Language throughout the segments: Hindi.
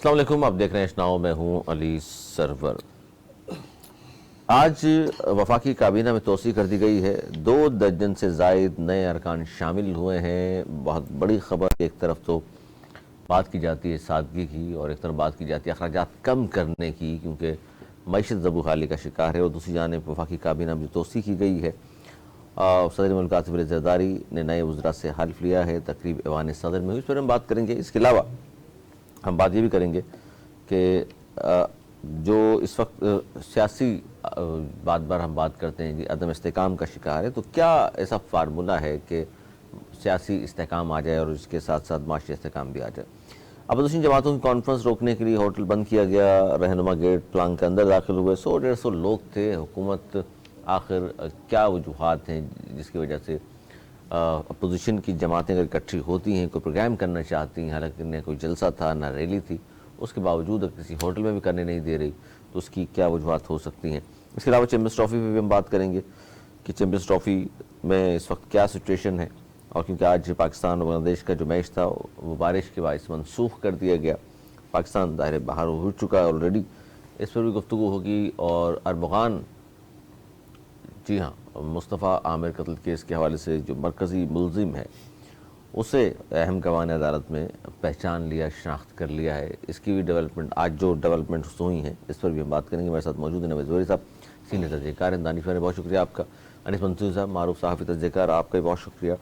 अस्सलाम वालेकुम, आप देख रहे हैं इश्नाओ, मैं हूँ अली सरवर। आज वफाकी काबीना में तोसी कर दी गई है। 2 दर्जन से जायद नए अरकान शामिल हुए हैं। बहुत बड़ी खबर। एक तरफ तो बात की जाती है सादगी की और एक तरफ बात की जाती है अखराजात कम करने की, क्योंकि मईशत ज़बूहाली का शिकार है। और दूसरी जानिब वफाकी काबीना में तोसी की गई है। सदर मुल्क आसिफ अली ज़रदारी ने नए वज़रा से हल्फ लिया है। तकरीब ऐवान सदर में हुई, इस पर हम बात करेंगे। इसके अलावा हम बात ये भी करेंगे कि जो इस वक्त सियासी बात बार हम बात करते हैं कि अदम इस्तेकाम का शिकार है, तो क्या ऐसा फार्मूला है कि सियासी इस्तेकाम आ जाए और इसके साथ साथ माशी इस्तेकाम भी आ जाए। अपोजिशन जमातों की कॉन्फ्रेंस रोकने के लिए होटल बंद किया गया। रहनुमा गेट प्लान के अंदर दाखिल हुए। 100-150 लोग थे। हुकूमत आखिर क्या वजूहात हैं जिसकी वजह से अपोजिशन की जमातें अगर इकट्ठी होती हैं, कोई प्रोग्राम करना चाहती हैं, हालांकि न कोई जलसा था ना रैली थी, उसके बावजूद अगर किसी होटल में भी करने नहीं दे रही तो उसकी क्या वजूहात हो सकती हैं। इसके अलावा चैम्पियंस ट्रॉफ़ी पर भी हम बात करेंगे कि चैम्पियंस ट्रॉफ़ी में इस वक्त क्या सिचुएशन है। और क्योंकि आज पाकिस्तान और बांग्लादेश का जो मैच था वो बारिश के बायस मनसूख कर दिया गया। पाकिस्तान दायरे बाहर हो चुका है ऑलरेडी, इस पर भी गुफ्तगू होगी। और अरबगान, जी हाँ, मुस्तफ़ा आमिर कत्ल केस के हवाले से जो मरकज़ी मुलजिम है उसे अहम गवाह ने अदालत में पहचान लिया, शनाख्त कर लिया है। इसकी भी डेवलपमेंट, आज जो डेवलपमेंट्स हुई हैं इस पर भी हम बात करेंगे। मेरे साथ मौजूद है नवेज़ ज़ोहरी साहब, सीनियर तजज़ियेकार हैं। दानिश भाई, बहुत शुक्रिया आपका। अनीस मंसूरी साहब, मारूफ सहाफ़ी तजज़ियेकार, आपका भी बहुत शुक्रिया।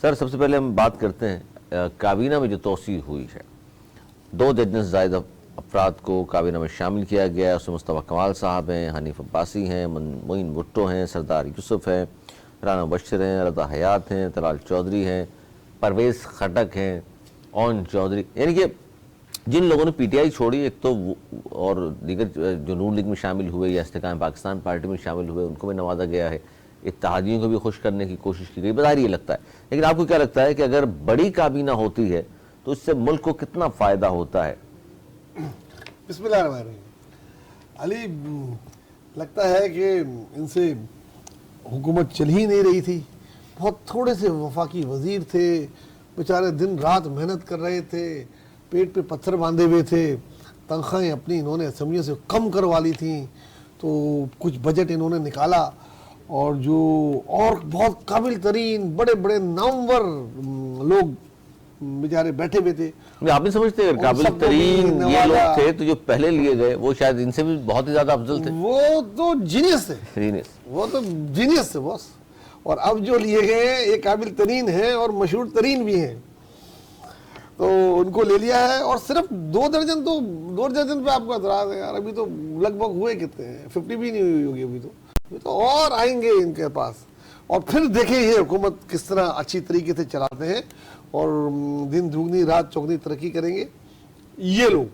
सर, सबसे पहले हम बात करते हैं काबीना में जो तोसी हुई है। 2 दर्जन से ज़ायद अफराद को काबीना में शामिल किया गया है। उसमें मुस्तफ़ा कमाल साहब हैं, हनीफ अब्बासी हैं, मोइन भुट्टो हैं, सरदार यूसुफ हैं, राना मुबश्शिर हैं, रज़ा हयात हैं, तलाल चौधरी हैं, परवेज़ खटक हैं, ओन चौधरी, यानी कि जिन लोगों ने पीटीआई छोड़ी एक तो और दीगर जो नून लीग में शामिल हुए या इस्तेकाम पाकिस्तान पार्टी में शामिल हुए उनको भी नवाजा गया है। इत्तेहादियों को भी खुश करने की कोशिश की गई, बज़ाहिर ये लगता है। लेकिन आपको क्या लगता है कि अगर बड़ी काबीना होती है तो इससे मुल्क को कितना फ़ायदा होता है? बिस्मिल्लाहिर्रहमानिर्रहीम। अली, लगता है कि इनसे हुकूमत चल ही नहीं रही थी। बहुत थोड़े से वफाकी वज़ीर थे, बेचारे दिन रात मेहनत कर रहे थे, पेट पे पत्थर बांधे हुए थे। तनख्वाहें अपनी इन्होंने असम्बलियों से कम करवा ली थी, तो कुछ बजट इन्होंने निकाला और जो और बहुत काबिल तरीन बड़े बड़े नामवर लोग बेचारे बैठे हुए थे। आप नहीं समझते अगर काबिल तरीन ये लोग थे तो जो पहले लिए गए वो शायद इनसे भी बहुत ही ज़्यादा अफजल थे। वो तो जीनियस थे, वो तो जीनियस थे बॉस। और अब जो लिए गए ये काबिल तरीन हैं और मशहूर तरीन भी हैं, तो उनको ले लिया है। और सिर्फ 2 दर्जन, तो 2 दर्जन पे आपको एतराज़ है यार? अभी तो लगभग हुए कितने हैं, 50 भी नहीं हुई होगी अभी तो और आएंगे इनके पास। और फिर देखें ये हुकूमत किस तरह अच्छी तरीके से चलाते हैं और दिन दुगनी रात चौगनी तरक्की करेंगे। ये लोग,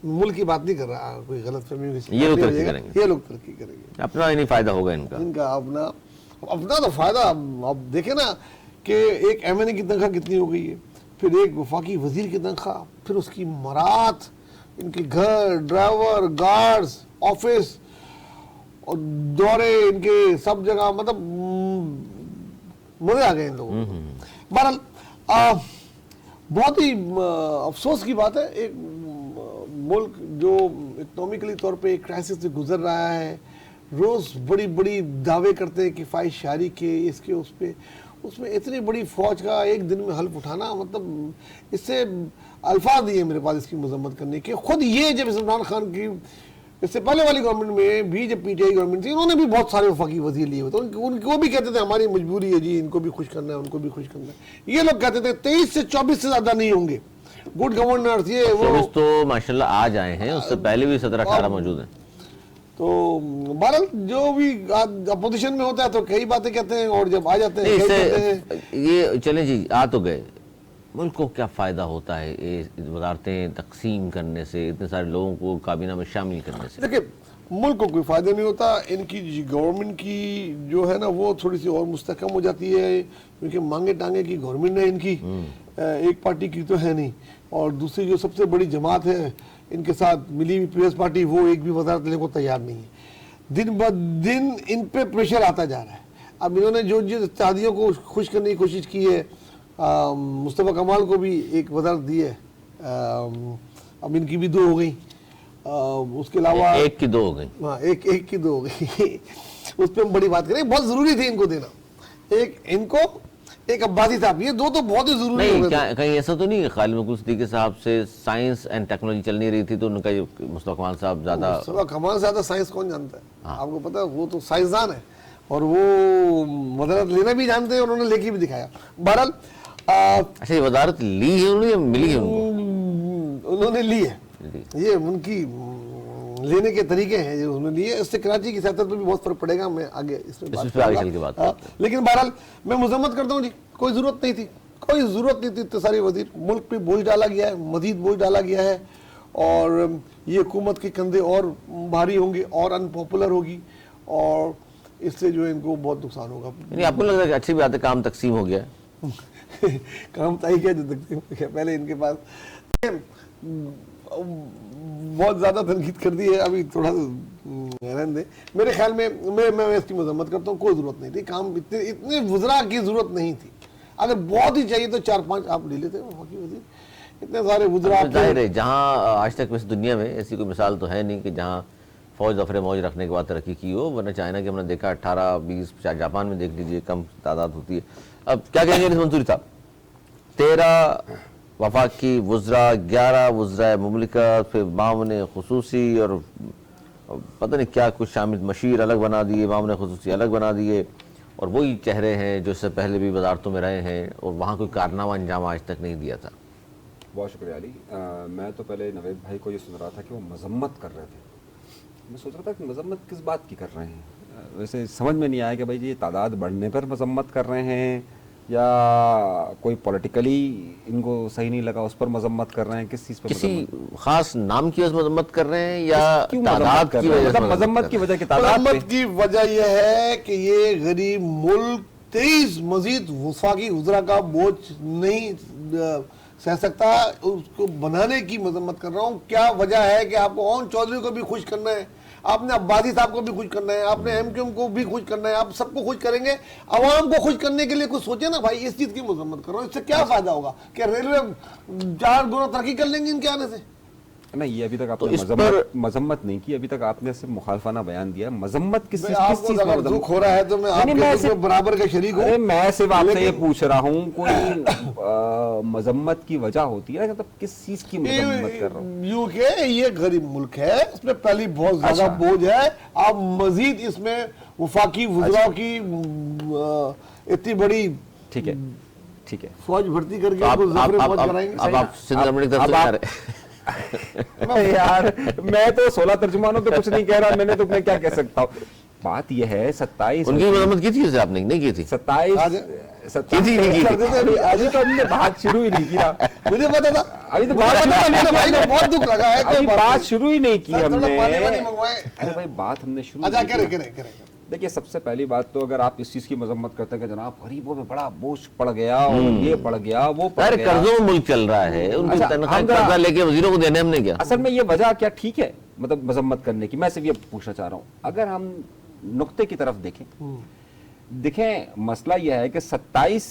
मुल्क की बात नहीं कर रहा, कोई गलत फहमी, ये लोग तरक्की करेंगे, ये लोग तरक्की करेंगे। अपना ही नहीं फायदा होगा इनका अपना तो फायदा। अब देखे ना कि एक एमएनए की तनख्वाह कितनी हो गई है, फिर एक वफाकी वजीर की तनख्वाह, फिर उसकी मरात, इनके घर, ड्राइवर, गार्ड्स, ऑफिस और दौरे इनके सब जगह, मतलब मजे आ गए इन लोगों को। बहरहाल बहुत ही अफसोस की बात है, एक मुल्क जो इकोनॉमिकली तौर पे एक क्राइसिस से गुजर रहा है, रोज़ बड़ी बड़ी दावे करते हैं कि फ़ाइश शारी के इसके उस पे, उसमें इतनी बड़ी फ़ौज का एक दिन में हल्फ उठाना, मतलब इससे अल्फाज नहीं है मेरे पास इसकी मजम्मत करने के। खुद ये जब इमरान खान की इससे पहले वाली गवर्नमेंट में भी, जब पीटीआई गवर्नमेंट थी, उन्होंने भी बहुत सारे वफाकी वजीर लिए हुए थे। उनको भी कहते थे हमारी मजबूरी है जी, इनको भी खुश करना है, उनको भी खुश करना है। ये लोग कहते थे 23 से 24 से ज़्यादा नहीं होंगे गुड गवर्नर्स। ये वो तो माशाल्लाह आज आए हैं, उससे पहले भी 17-18 मौजूद हैं। तो बहरहाल जो भी अपोजिशन में होता है तो कई बातें कहते हैं और जब आ जाते हैं कई कहते हैं। ये चलें जी, आ तो गए, मुल्क को क्या फ़ायदा होता है ये वज़ारतें तकसीम करने से, इतने सारे लोगों को काबीना में शामिल करने से? देखिए, मुल्क को कोई फ़ायदा नहीं होता। इनकी गवर्नमेंट की जो है ना वो थोड़ी सी और मुस्तहकम हो जाती है, क्योंकि मांगे टांगे की गवर्नमेंट है इनकी, एक पार्टी की तो है नहीं। और दूसरी जो सबसे बड़ी जमात है इनके साथ मिली हुई पीपल्स पार्टी, वो एक भी वज़ारत लेने को तैयार नहीं है। दिन ब दिन इन पे प्रेशर आता जा रहा है। अब इन्होंने जो जो इत्तेहादियों को खुश करने की कोशिश की है, मुस्तफ़ा कमाल को भी एक वज़ारत दी है अब इनकी भी 2 हो गई, उसके अलावा एक की 2 हो गई। हाँ, एक की 2 हो गई। उस पर हम बड़ी बात करें, बहुत जरूरी थी इनको देना, एक इनको, एक अब्बासी साहब, ये 2 तो बहुत ही जरूरी हो नहीं, गए क्या कहीं ऐसा तो नहीं है खालिद मकबूल सिद्दीकी साहब से साइंस एंड टेक्नोलॉजी चल नहीं रही थी तो उनका ये मुस्तफा कमाल साहब ज्यादा? मुस्तफा कमाल से ज्यादा साइंस कौन जानता है? आपको पता है, वो तो साइंसदान है और वो वजारत लेना भी जानते हैं, उन्होंने लेके भी दिखाया। बहरहाल अच्छा, ये वजारत ली है उन्होंने या मिली है उनको? उन्होंने ली है, ये उनकी लेने के तरीके हैं जो उन्होंने लिए। इससे कराची की सियासत पर भी बहुत फर्क पड़ेगा, मैं आगे इसमें बात आगे चल के बात करते हैं। लेकिन बहरहाल मैं मजम्मत करता हूँ जी, कोई जरूरत नहीं थी, कोई जरूरत नहीं थी इतने सारे वजीर। मुल्क पे बोझ डाला गया है, मजीद बोझ डाला गया है और ये हुकूमत के कंधे और भारी होंगे और अनपॉपुलर होगी और इससे जो है इनको बहुत नुकसान होगा। नहीं, आपको लग रहा है कि अच्छी बात है, काम तकसीम हो गया? काम तो ही क्या जो तकसीम हो गया, पहले इनके पास बहुत ज्यादा तनकीद कर दी है, अभी थोड़ा रहने दे। मेरे ख्याल में मैं इसकी मजम्मत करता हूँ, कोई जरूरत नहीं थी, काम इतने वज़रा की जरूरत नहीं थी। अगर बहुत ही चाहिए तो 4-5 आप ले लेते हो बाकी वजीर, इतने सारे वज़रा। जाहिर है, जहाँ आज तक वैसे दुनिया में ऐसी कोई मिसाल तो है नहीं कि जहाँ फौज दफरे मौज रखने के बाद तरक्की की हो, वरना चाइना की हमने देखा 18-20, जापान में देख लीजिए कम तादाद होती है। अब क्या कहेंगे मंसूरी साहब, 13 वफाकी वज़रा, 11 वज़रा मुमलिकत, फिर मामले खुसूसी और पता नहीं क्या कुछ शामिल, मशीर अलग बना दिए, मामले खुसूसी अलग बना दिए, और वही चेहरे हैं जो इससे पहले भी वजारतों में रहे हैं और वहाँ कोई कारनामा अंजाम आज तक नहीं दिया था। बहुत शुक्रिया अली। मैं तो पहले नवेद भाई को ये सुन रहा था कि वो मजम्मत कर रहे थे, मैं सोच रहा था कि मजम्मत किस बात की कर रहे हैं। वैसे समझ में नहीं आया कि भाई ये तादाद बढ़ने पर मजम्मत कर रहे हैं या कोई पॉलिटिकली इनको सही नहीं लगा उस पर मजम्मत कर रहे हैं, किस चीज़ पर? किसी खास नाम की वजह से मजम्मत कर रहे हैं या तादाद की वजह से? मजम्मत की वजह की तादाद मजम्मत की वजह यह है कि ये गरीब मुल्क 23 मजीद वफाकी वज़रा का बोझ नहीं सह सकता, उसको बनाने की मजम्मत कर रहा हूँ। क्या वजह है कि आपको ओन चौधरी को भी खुश करना है, आपने अब्बासी साहब को भी खुश करना है, आपने एमक्यूएम को भी खुश करना है, आप सबको खुश करेंगे। अवाम को खुश करने के लिए कुछ सोचे ना भाई, इस चीज की मजम्मत कर रहा हूँ। इससे क्या फायदा होगा कि रेलवे 4 गुना तरक्की कर लेंगे इनके आने से? नहीं, ये अभी तक आपने मजम्मत नहीं की, अभी तक आपने सिर्फ मुखालफाना बयान दिया। मजम्मत किस चीज का दुख हो रहा है तो मैं आपके बराबर का शरीक हूं। मैं सिर्फ आपसे ये पूछ रहा हूँ, कोई मजम्मत की वजह होती है, मतलब किस चीज की मजम्मत कर रहा हूँ? यूके ये गरीब मुल्क है, इसमें पहली बहुत ज्यादा बोझ है, आप मजीद इसमें वफाकी वज़रा की इतनी बड़ी, ठीक है ठीक है, फौज भर्ती करके आप यार मैं तो 16 तर्जुमानों पे कुछ नहीं कह रहा, मैंने तो मैं क्या कह सकता हूँ। बात यह है 27 उनकी मजम्मत की थी आपने नहीं की थी? 27 अभी तो हमने बात शुरू ही नहीं किया, मुझे पता था, अभी तो बहुत दुख लगा है, अभी बात शुरू ही नहीं की हमने। अरे भाई बात हमने शुरू। देखिए, सबसे पहली बात तो अगर आप इस चीज की मजम्मत करते हैं कि जनाब गरीबों में बड़ा बोझ पड़ गया और ये पड़ गया वो पड़ गया, कर्जों में मुल्क चल रहा है, उनकी तनख्वाह कर्जा लेके वजीरों को देने हमने क्या? असल में ये वजह क्या ठीक है मतलब मजम्मत करने की? मैं सिर्फ ये पूछना चाह रहा हूँ, अगर हम नुक्ते की तरफ देखें मसला यह है कि 27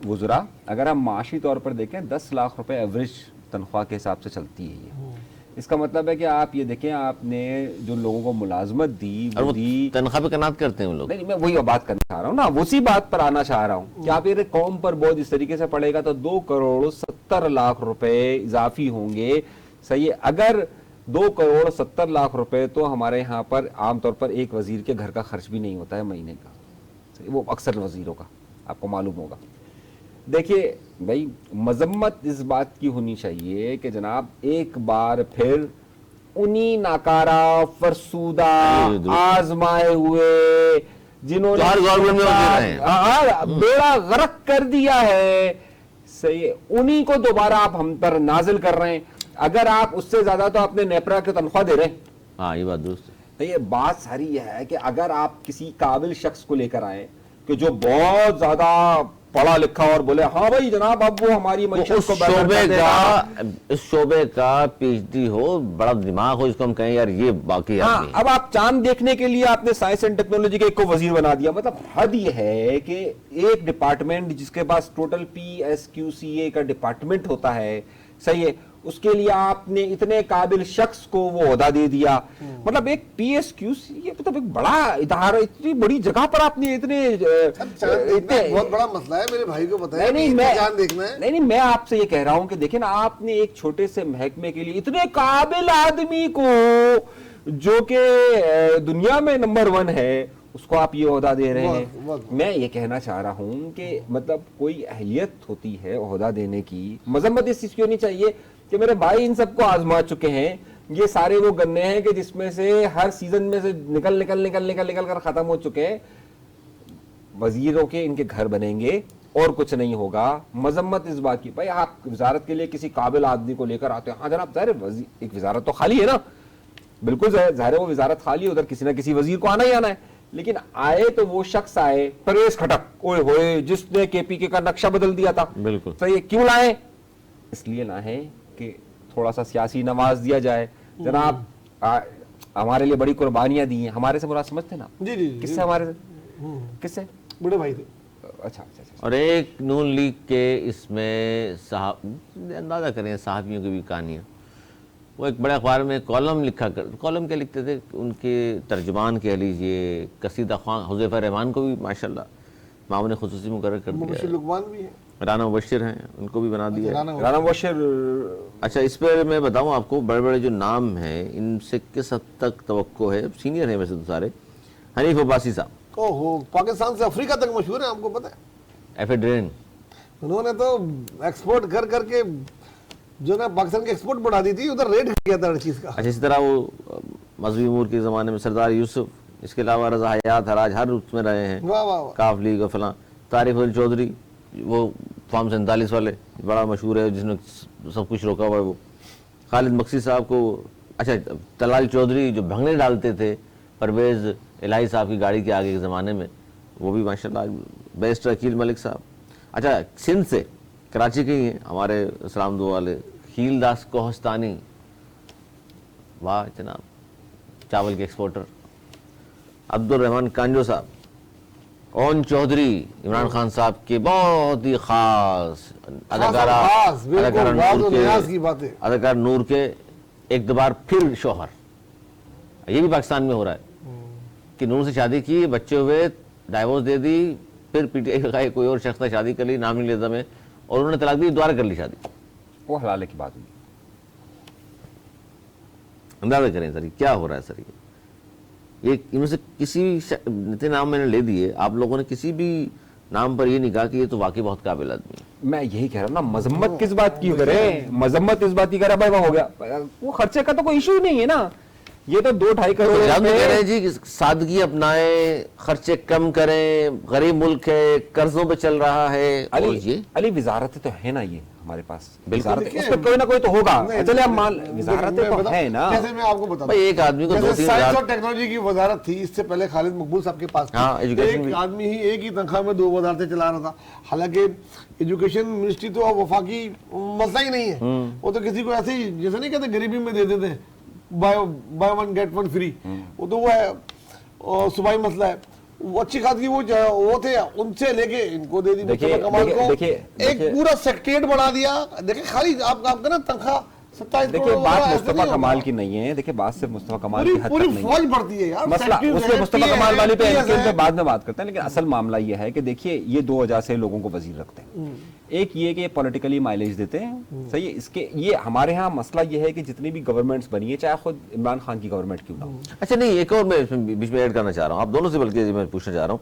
वज़रा अगर हम माशी तौर पर देखें 10 लाख रुपए एवरेज तनख्वाह के हिसाब से चलती है ये। इसका मतलब है कि आप ये देखें, आपने जो लोगों को मुलाजमत दी वो दी, तनख्वाह पे कनात करते हैं वो लोग। नहीं, मैं वही बात करना चाह रहा हूँ ना, उसी बात पर आना चाह रहा हूँ कि आप ये कौम पर बोझ इस तरीके से पड़ेगा तो 2 करोड़ 70 लाख रुपए इजाफी होंगे। सही है, अगर 2 करोड़ 70 लाख रुपए तो हमारे यहाँ पर आमतौर पर एक वजीर के घर का खर्च भी नहीं होता है महीने का, वो अक्सर वजीरों का आपको मालूम होगा। देखिए भाई, मजम्मत इस बात की होनी चाहिए कि जनाब एक बार फिर उन्हीं नाकारा फरसूदा आजमाए हुए जिन्होंने बेड़ा गर्क कर दिया है, सही, उन्हीं को दोबारा आप हम पर नाजिल कर रहे हैं। अगर आप उससे ज्यादा तो आपने नेपरा की तनख्वाह दे रहे हैं। हाँ, ये बात दुरुस्त है। तो ये बात सारी यह है कि अगर आप किसी काबिल शख्स को लेकर आए कि जो बहुत ज्यादा पढ़ा लिखा और बोले हाँ भाई जनाब अब वो हमारी मईशत को इस शोबे का पीएचडी हो, बड़ा दिमाग हो, इसको हम कहें यार ये बाकी हाँ, अब आप चांद देखने के लिए आपने साइंस एंड टेक्नोलॉजी के एक को वजीर बना दिया। मतलब हद ये है कि एक डिपार्टमेंट जिसके पास टोटल PSQCA का डिपार्टमेंट होता है, सही है, उसके लिए आपने इतने काबिल शख्स को वो ओहदा दे दिया। मतलब एक पीएसक्यूसी, ये मतलब एक बड़ा इदारा, इतनी बड़ी जगह पर आपने इतने बहुत बड़ा मसला है, मेरे भाई को बताया। नहीं, मैं देखना है। नहीं, मैं आपसे ये कह रहा हूं कि देखिए ना, आपने एक छोटे से महकमे के लिए इतने काबिल आदमी को, जो कि दुनिया में नंबर 1 है, उसको आप ये ओहदा दे रहे हैं। मैं ये कहना चाह रहा हूं कि मतलब कोई अहलियत होती है ओहदा देने की। मजम्मत इस चीज की होनी चाहिए कि मेरे भाई इन सबको आजमा चुके हैं, ये सारे वो गन्ने हैं कि जिसमें से हर सीजन में से निकल कर खत्म हो चुके हैं। वजीरों के इनके घर बनेंगे और कुछ नहीं होगा। मजम्मत इस बात की, भाई आप वजारत के लिए किसी काबिल आदमी को लेकर आते हैं, हाँ जनाब, ज़ाहिर एक वजारत तो खाली है ना, बिल्कुल ज़ाहिर है वो वजारत खाली है, उधर किसी ना किसी वजीर को आना ही आना है। लेकिन आए तो वो शख्स आए, परवेज खटक, ओए होए, जिसने केपीके का नक्शा बदल दिया था। बिल्कुल। तो ये क्यों लाए? इसलिए लाए कि थोड़ा सा सियासी नवाज दिया जाए। जनाब हमारे लिए बड़ी कुर्बानियां दी हैं। हमारे से बुरा समझते ना? जी जी। किससे? हमारे से? किससे? बड़े भाई थे। अच्छा। और एक नून लीग के इसमें साहब, अंदाजा करें साहबियों की भी कहानियाँ। वो एक बड़े अखबार में कॉलम कॉलम क्या लिखते थे, उनके तर्जुमान कह लीजिए, कसीदा खान हुज़ैफा रहमान को भी माशाल्लाह मामून खुसूसी मुकर्रर कर दिया। लुकमान भी है, राना मुबश्शिर हैं, उनको भी बना दिया। राना मुबश्शिर। अच्छा, इस पर मैं बताऊं आपको, बड़े बड़े जो नाम हैं इनसे किस हद तक तवक्को है, सीनियर हैं वैसे तो सारे। हनीफ अब्बासी साहब, ओहो, पाकिस्तान से अफ्रीका तक मशहूर है, आपको पता है। एफेड्रेन, उन्होंने तो एक्सपोर्ट कर करके जो ना पाकिस्तान की एक्सपोर्ट बढ़ा दी थी, उधर रेट किया था हर चीज का। अच्छा, इसी तरह वो मजहबी उमूर के ज़माने में सरदार यूसुफ, इसके अलावा रजा हयात, हराज, हर रूप में रहे हैं। वाह वाह वाह। काफ लीग और फलां। तारिक अली चौधरी, वो फॉर्म 47 वाले, बड़ा मशहूर है, जिसने सब कुछ रोका हुआ है वो। खालिद मक्सी साहब को, अच्छा तलाल चौधरी जो भंगने डालते थे परवेज़ इलाही साहब की गाड़ी के आगे के ज़माने में, वो भी माशाल्लाह। बैरिस्टर अकील मलिक साहब। अच्छा, सिंध से, कराची के ही हैं हमारे सलाम दो वाले, खील दास कोहस्तानी, वाह जनाब, चावल के एक्सपोर्टर। अब्दुल रहमान कांजो साहब। ओन चौधरी, इमरान खान साहब के बहुत ही खास अदाकारा नूर के एक दो बार फिर शोहर। ये भी पाकिस्तान में हो रहा है कि नूर से शादी की, बच्चे हुए, डाइवोर्स दे दी, फिर पीटीआई का कोई और शख्स ने शादी कर ली नाम लेता में, और उन्होंने तलाक दी, दोबारा कर ली शादी। वो हलाले की बात हुई। अंदाजा करें सर क्या हो रहा है सर। ये इनमें से किसी भी नाम मैंने ले दिए, आप लोगों ने किसी भी नाम पर ये नहीं कहा कि ये तो वाकई बहुत काबिल आदमी है। मैं यही कह रहा हूँ ना, मजम्मत किस बात की करे, मजम्मत इस बात की करे, भाई वो हो गया, वो खर्चे का तो कोई इशू नहीं है ना। ये तो 2-2.5 करोड़ कह रहे हैं जी कि सादगी अपनाएं, खर्चे कम करें, गरीब मुल्क है, कर्जों पे चल रहा है। अली विजारतें तो है ना ये हमारे पास, उस पर कोई ना कोई तो होगा। चले हम मान, विजारतें तो है ना। जैसे मैं आपको बताता हूं, एक आदमी को 2-3 साइंस और टेक्नोलॉजी की वजारत थी, इससे पहले खालिद मकबूल साहब के पास थी। एक आदमी ही एक ही तनख्वाह में 2 वजारतें चला रहा था। हालांकि एजुकेशन मिनिस्ट्री तो वफाकी मसला ही नहीं है, वो तो किसी को ऐसे ही, जैसे नहीं कहते गरीबी में दे देते हैं, बाय 1 गेट 1 फ्री, वो तो वो है सुबाई मसला है। वो अच्छी खासी वो थे, उनसे लेके इनको दे दी। देखिए एक पूरा सेक्रेटरीट बढ़ा दिया। देखिए खाली आपका ना तनख्वाह 27 करोड़। देखिए बात मुस्तफा कमाल की नहीं है, देखिए बात सिर्फ मुस्तफा कमाल की हद तक नहीं है, फौज बढ़ती है यार। मसला उसमें मुस्तफा कमाल वाली पे बाद में बात करते हैं। लेकिन असल मामला ये है कि देखिए ये 2 वजह से लोगों को वजीर रखते हैं। एक ये कि पॉलिटिकली माइलेज देते हैं, सही है। इसके ये हमारे यहाँ मसला ये है कि जितनी भी गवर्नमेंट्स बनी है, चाहे खुद इमरान खान की गवर्नमेंट क्यों ना हो। अच्छा नहीं, एक और मैं बीच में ऐड करना चाह रहा हूँ, आप दोनों से बल्कि मैं पूछना चाह रहा हूँ,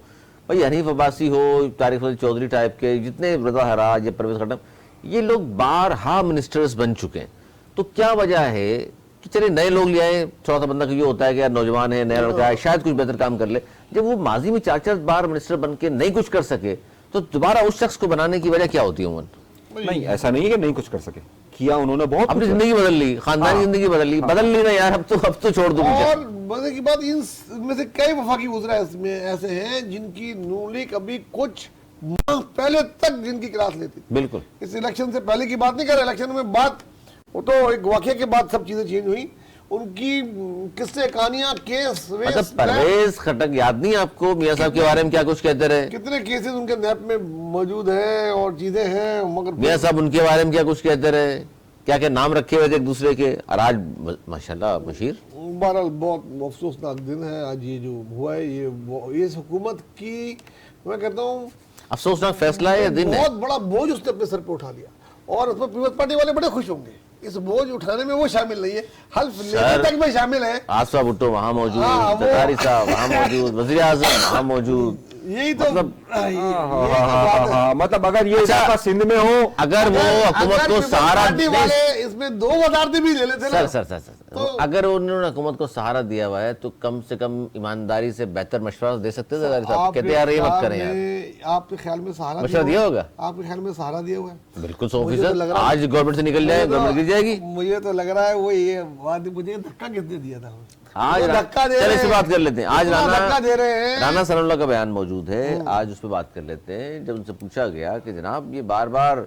भाई हनीफ अब्बासी हो, तारिक अली चौधरी टाइप के जितने, रजा हराज या परवेज खट्टक, ये लोग बारहा मिनिस्टर्स बन चुके हैं। तो क्या वजह है कि चलिए नए लोग ले आए, चौथा बंदा का ये होता है कि यार नौजवान है, नया लड़का है, शायद कुछ बेहतर काम कर ले। जब वो माजी में 4-4 बार मिनिस्टर बन के नहीं कुछ कर सके, तो दोबारा उस शख्स को बनाने की वजह क्या होती है उमन? नहीं, ऐसा नहीं है कि नहीं कुछ कर सके, किया उन्होंने बहुत, अपनी जिंदगी बदल ली, खानदानी जिंदगी बदल ली ना यार, अब तो छोड़ दो। और मजे की बात, इनमें से कई वफाकी वज़रा इसमें ऐसे हैं जिनकी नून लीग अभी कुछ माह पहले तक जिनकी क्लास लेती। बिल्कुल, इस इलेक्शन से पहले की बात नहीं कर रहे, इलेक्शन में बात, वो तो एक वाकये के बाद सब चीजें चेंज हुई। उनकी किस्से, कहानियां, केस, अच्छा परवेज खट्टक याद नहीं आपको, मियां साहब के बारे में क्या कुछ कहते रहे? कितने केसेस उनके नैप में मौजूद हैं और चीजें हैं, मगर मियां साहब उनके बारे में क्या कुछ कहते रहे, क्या क्या नाम रखे हुए थे एक दूसरे के, और आज माशाल्लाह मशीर। बहरहाल बहुत अफसोसनाक दिन है आज ये जो हुआ है, ये इस हुकूमत की, मैं कहता हूँ अफसोसनाक फैसला है, ये दिन है। बहुत बड़ा बोझ उसने अपने सर पे उठा लिया और उसमें पीपल्स पार्टी वाले बड़े खुश होंगे। इस बोझ उठाने में वो शामिल नहीं है, हल्फ लेने तक में शामिल है। आसफा भुट्टो वहाँ मौजूद, हाँ, जरदारी साहब वहाँ मौजूद, वज़ीर आज़म वहाँ मौजूद। यही तो मतलब मतलब अगर ये इलाका सिंध में हो, अगर वो हुकूमत को सहारा वाले इसमें 2 वज़ारतें भी ले लेते ना। सर अगर उन्होंने हुकूमत को सहारा दिया हुआ है तो कम से कम ईमानदारी से बेहतर मशवरा दे सकते थे। जरदारी साहब कहते यार ये मत करें यार। आपके ख्याल में सहारा मशवरा दिया होगा? आपके ख्याल में सहारा दिया हुआ है? बिल्कुल 100%। आज गवर्नमेंट से निकल जाए, गवर्नमेंट गिर जाएगी। मुझे तो लग रहा है वो ये बात, मुझे धक्का किसने दिया था? आज धक्का दे चलिए इस पे बात कर लेते हैं। आज धक्का दे रहे हैं। राना सनाउल्लाह का बयान मौजूद है, आज उस पर बात कर लेते हैं। जब उनसे पूछा गया कि जनाब ये बार बार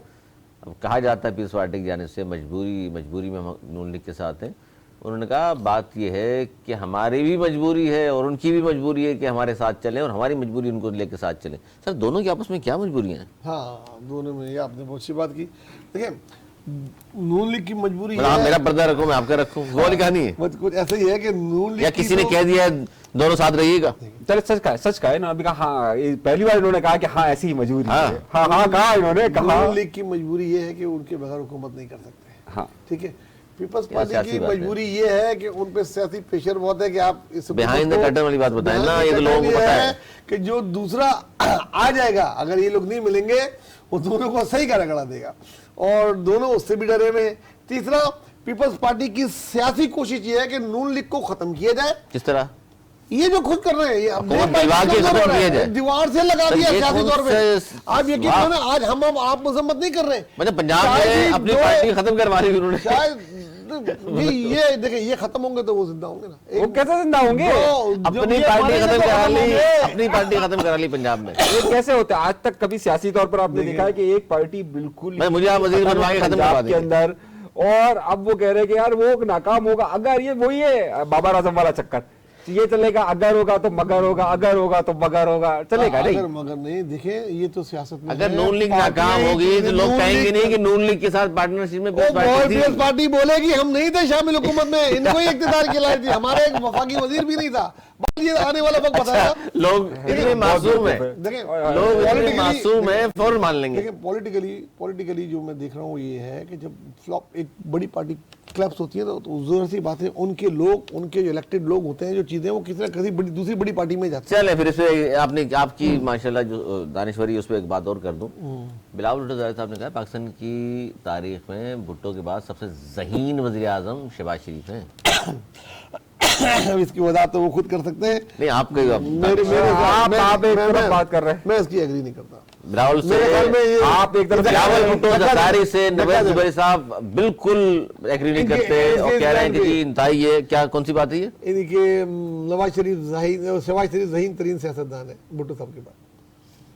अब कहा जाता है पीपल्स पार्टी की जाने से मजबूरी में हम नून लीग के साथ हैं, उन्होंने कहा बात ये है कि हमारी भी मजबूरी है और उनकी भी मजबूरी है कि हमारे साथ चलें और हमारी मजबूरी उनको लेकर साथ चलें। सर दोनों की आपस में क्या मजबूरियाँ हैं? हाँ, दोनों में, ये आपने बहुत सी बात की। देखिए नून लीग की मजबूरी आप मेरा पर्दा रखो, मैं आपका रखूं, वो वाली कहानी है। कुछ ऐसा ही है कि नून लीग या किसी ने कह दिया दोनों साथ रहिएगा। चले सच का है ना, अभी कहा हाँ, पहली बार इन्होंने कहा कि हाँ ऐसी ही मजबूरी है। हाँ कहा इन्होंने, कहा नून लीग की मजबूरी ये है कि उनके बगैर हुकूमत नहीं कर सकते। हाँ ठीक है। पीपल्स पार्टी की मजबूरी ये है कि उन पे सियासी प्रेशर बहुत है कि आप इस बिहाइंड द कर्टन वाली बात बताएं ना, ये तो लोगों को पता है कि जो दूसरा आ जाएगा, अगर ये लोग नहीं मिलेंगे वो दोनों को सही का रगड़ा देगा और दोनों उससे भी डरे हुए हैं। तीसरा, पीपल्स पार्टी की सियासी कोशिश ये है कि नून लीग को खत्म किया जाए। किस तरह? ये जो खुद कर रहे हैं, ये दीवार से लगा दिया सियासी तौर पे। आप यकीन करो ना, आज हम आप मजम्मत नहीं कर रहे, मतलब पंजाब में अपनी पार्टी खत्म करवा ली उन्होंने। शायद ये देखिए ये खत्म होंगे तो वो जिंदा होंगे ना। वो कैसे जिंदा होंगे? अपनी पार्टी खत्म करा ली, अपनी पार्टी खत्म करा ली पंजाब में। ये कैसे होता है? आज तक कभी सियासी तौर पर आपने देखा है कि एक पार्टी बिल्कुल मुझे आप वजीर बनवा के खत्म करवा के अंदर, और अब वो कह रहे हैं कि यार वो नाकाम होगा। अगर ये वही है बाबर आजम वाला चक्कर, ये चलेगा अगर होगा तो मगर होगा, अगर होगा तो मगर होगा, चलेगा नहीं। अगर मगर नहीं, देखिए ये तो सियासत में अगर नून लीग नाकाम होगी तो लोग कहेंगे नहीं कि नून लीग के साथ पार्टनरशिप में पीपल्स पार्टी बोलेगी हम नहीं थे शामिल हुकूमत में, इनको ही इख्तियार की लायक थी, हमारा एक वफाकी वजीर भी नहीं था। बस ये आने वाला वक्त बताएगा। लोग इतने मासूम है, देखिए लोग इतने मासूम है, फौरन मान लेंगे। देखिए पॉलिटिकली जो मैं देख रहा हूँ ये है कि जब फ्लॉप एक बड़ी पार्टी क्लैप्स होती है तो जोर सी बात है, उनके लोग, उनके जो इलेक्टेड लोग होते हैं, जो चीजें वो किसी न किसी दूसरी बड़ी पार्टी में जाती है। चले फिर इसमें आपकी माशाल्लाह जो दानिश्वरी, उस पर एक बात और कर दूं। बिलावल भुट्टो साहब ने कहा पाकिस्तान की तारीख में भुट्टो के बाद सबसे ज़हीन वज़ीर आज़म शहबाज शरीफ हैं। इसकी वजह तो वो खुद कर सकते हैं। नहीं आप आप एक तरफ बात कर रहे हैं, मैं इसकी एग्री नहीं करता। बिलावल से आप एक तरफ बिलावल भुट्टो जरदारी से नवाज जुबैरी साहब बिल्कुल एग्री नहीं करते और कह रहे हैं कि इंतहाई ये क्या, कौन सी बात है ये? इनके शहबाज शरीफ ज़हीन तरीन सियासतदान है भुट्टो साहब के बाद।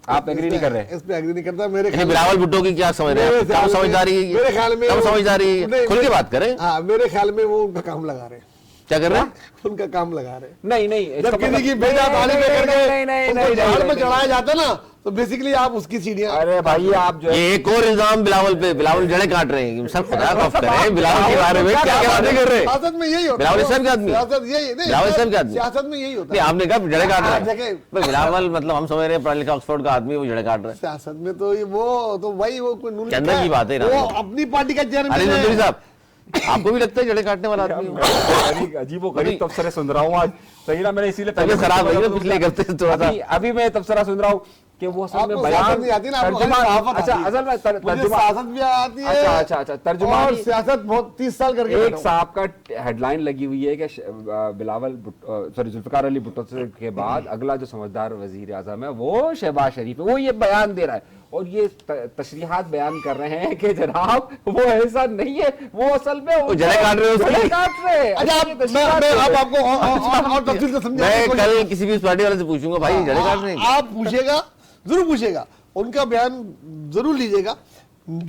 आप एग्री नहीं कर रहे? इस पे एग्री नहीं करता। मेरे बिलावल भुट्टो की क्या समझ रहे हैं? कम समझदारी है, मेरे ख्याल में कम समझदारी है, खुल के बात करें। हाँ, मेरे ख्याल में वो उनका काम लगा रहे हैं। क्या कर रहे हैं? उनका काम लगा रहे हैं। नहीं, जब किसी की बेटा ताली में करके झाड़ में चढ़ाया जाता ना, तो बेसिकली आप उसकी सीढ़ियां। अरे भाई आप जो ये एक और इल्जाम बिलावल पे, बिलावल जड़े काट रहे हैं। सर खुदा माफ करें, बिलावल के बारे में क्या क्या बातें कर रहे हैं? सियासत में यही होता है। बिलावल साहब के आदमी, सियासत यही नहीं, बिलावल साहब के आदमी, सियासत में यही होता है। आपने कहा जड़े काट रहे हैं, देखिए बिलावल मतलब हम समझ रहे हैं पढ़ा लिखा ऑक्सफोर्ड का आदमी, वो जड़े काट रहे हैं। सियासत में तो वो तो भाई वो कोई नून अंदर की बात है ना, वो अपनी पार्टी का चेयरमैन है। अली साहब आपको भी लगता है जड़े काटने वाला आदमी? अजीबो-गरीब तबसरे सुन रहा हूँ आज, सही ना, मैंने इसीलिए तबीयत खराब है पिछले हफ्ते थोड़ा सा। अभी मैं तबसरा सुन रहा हूँ कि वो असल में बयान नहीं आती ना, तर्जुमा, अच्छा असल में तर्जुमा सियासत भी आती है। अच्छा तर्जुमा और सियासत बहुत 30 साल करके एक साहब का हेडलाइन लगी हुई है कि जुल्फिकार अली भुट्टो के बाद अगला जो समझदार वजीर आजम है वो शहबाज शरीफ है। वो ये बयान दे रहा है और ये तशरीहात बयान कर रहे हैं कि जनाब वो ऐसा नहीं है, वो असल में जड़े काट रहे हैं। अच्छा आपको और तफसील से समझा, मैं कल किसी भी पार्टी वाले से पूछूंगा भाई जड़े काट रहे हैं। आप पूछेगा, जरूर पूछेगा, उनका बयान जरूर लीजिएगा।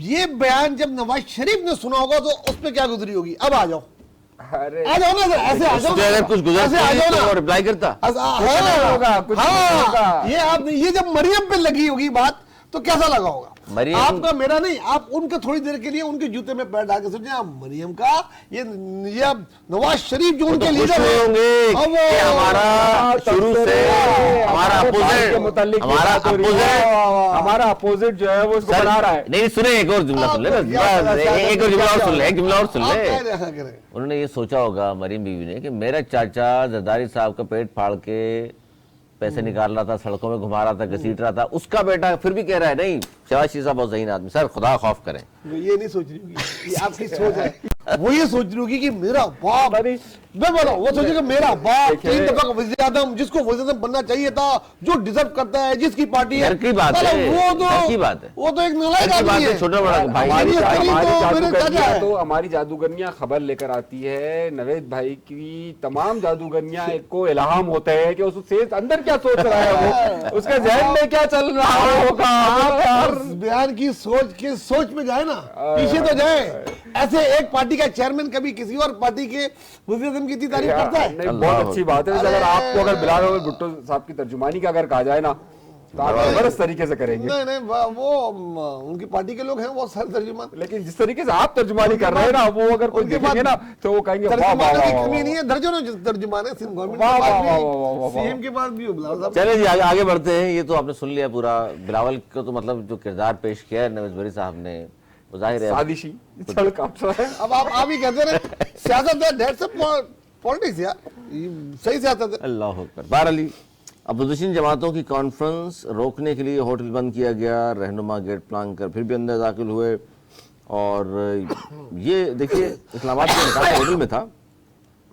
ये बयान जब नवाज शरीफ ने सुना होगा तो उस पर क्या गुजरी होगी। अब आ जाओ, अरे आ जाओ ना, ऐसे आ जाओ, अगर कुछ गुजर तो रिप्लाई करता होगा, कुछ होगा। ये आप, ये जब मरियम पे लगी होगी बात, तो कैसा लगा होगा? मरियम- आपका मेरा नहीं, आप उनके थोड़ी देर के लिए उनके जूते में पैर डाल के सोचिए, आप मरियम का ये अब नवाज शरीफ जो उनके तो खुश लीडर हुए हैं, होंगे अब कि वो- हमारा शुरू से हमारा अपोजिट जो है वो उसको बना रहा है। नहीं सुने, एक और जुमला सुन ले ना, एक और जुमला और सुन ले, एक जुमला और सुन आप ले। क्या रहा करें? उन्होंने ये सोचा होगा मरीम बीवी ने कि मेरा चाचा जरदारी साहब का पेट फाड़ के पैसे निकाल रहा था, सड़कों में घुमा रहा था, घसीट रहा था, उसका बेटा फिर भी कह रहा है नहीं शहबाज शीर साहब बहुत सही आदमी, सर खुदा खौफ करें। वो ये नहीं सोच रही होगी, ये आपकी सोच है। वो ये सोच रही होगी कि मेरा बाप, मैं बोला वो सोचेगा मेरा बाप तीन दफा का वज़ीर आज़म, जिसको वज़ीर आज़म बनना चाहिए था, जो डिजर्व करता है, जिसकी पार्टी है, घर की बात साला है, वो घर की बात है। वो तो एक नालायक घर की बात आदमी है, है। छोटा बड़ा भाई हमारी ये है। करीब तो मेरे चाचा है। हमारी जादूगरनियां खबर लेकर आती है, नवेद भाई की तमाम जादूगरनियां एक को इल्हाम होते हैं कि उससे अंदर क्या सोच रहा है, वो उसके जहन में क्या चल रहा होगा। आप उस बयान की सोच के सोच में जाए ना, पीछे तो जाए। ऐसे एक पार्टी का चेयरमैन कभी किसी और पार्टी के वज़ीर आज़म की इतनी तारीफ करता है? नहीं, बहुत अच्छी बात है। जैसे अगर आपको अगर बिलाल अहमद भुट्टो साहब की तर्जुमानी का अगर कहा जाए ना, तो आप जबरदस्त तरीके से करेंगे। नहीं नहीं, वो उनकी पार्टी के लोग हैं, वो सर तर्जुमान। लेकिन जिस तरीके से आप तर्जुमानी कर रहे हैं ना, वो अगर कोई उनके देखेंगे बाद ना तो वो कहेंगे वाह वाह तर्जुमानों की वाह कमी वाह। नहीं है, दर्जनों तर्जुमान है, सिर्फ गवर्नमेंट वाह, के पास वाह, भी, वाह, वाह, वाह, वाह। सीएम के पास भी हो, बिलावल साहब। चले जी आगे बढ़ते हैं। ये तो आपने सुन लिया पूरा बिलावल को, तो मतलब जो किरदार पेश किया है नवेद भरी साहब ने, वो जाहिर है साजिशी छल काट रहा है। अब आप ही कहते रहे सियासत है, दैट्स पॉलिटिक्स यार, सही सियासत है। अल्लाह अकबर। बहरहाल अपोजिशन जमातों की कॉन्फ्रेंस रोकने के लिए होटल बंद किया गया, रहनुमा गेट प्लान कर फिर भी अंदर दाखिल हुए। और ये देखिए इस्लामाबाद के निकाल होटल में था,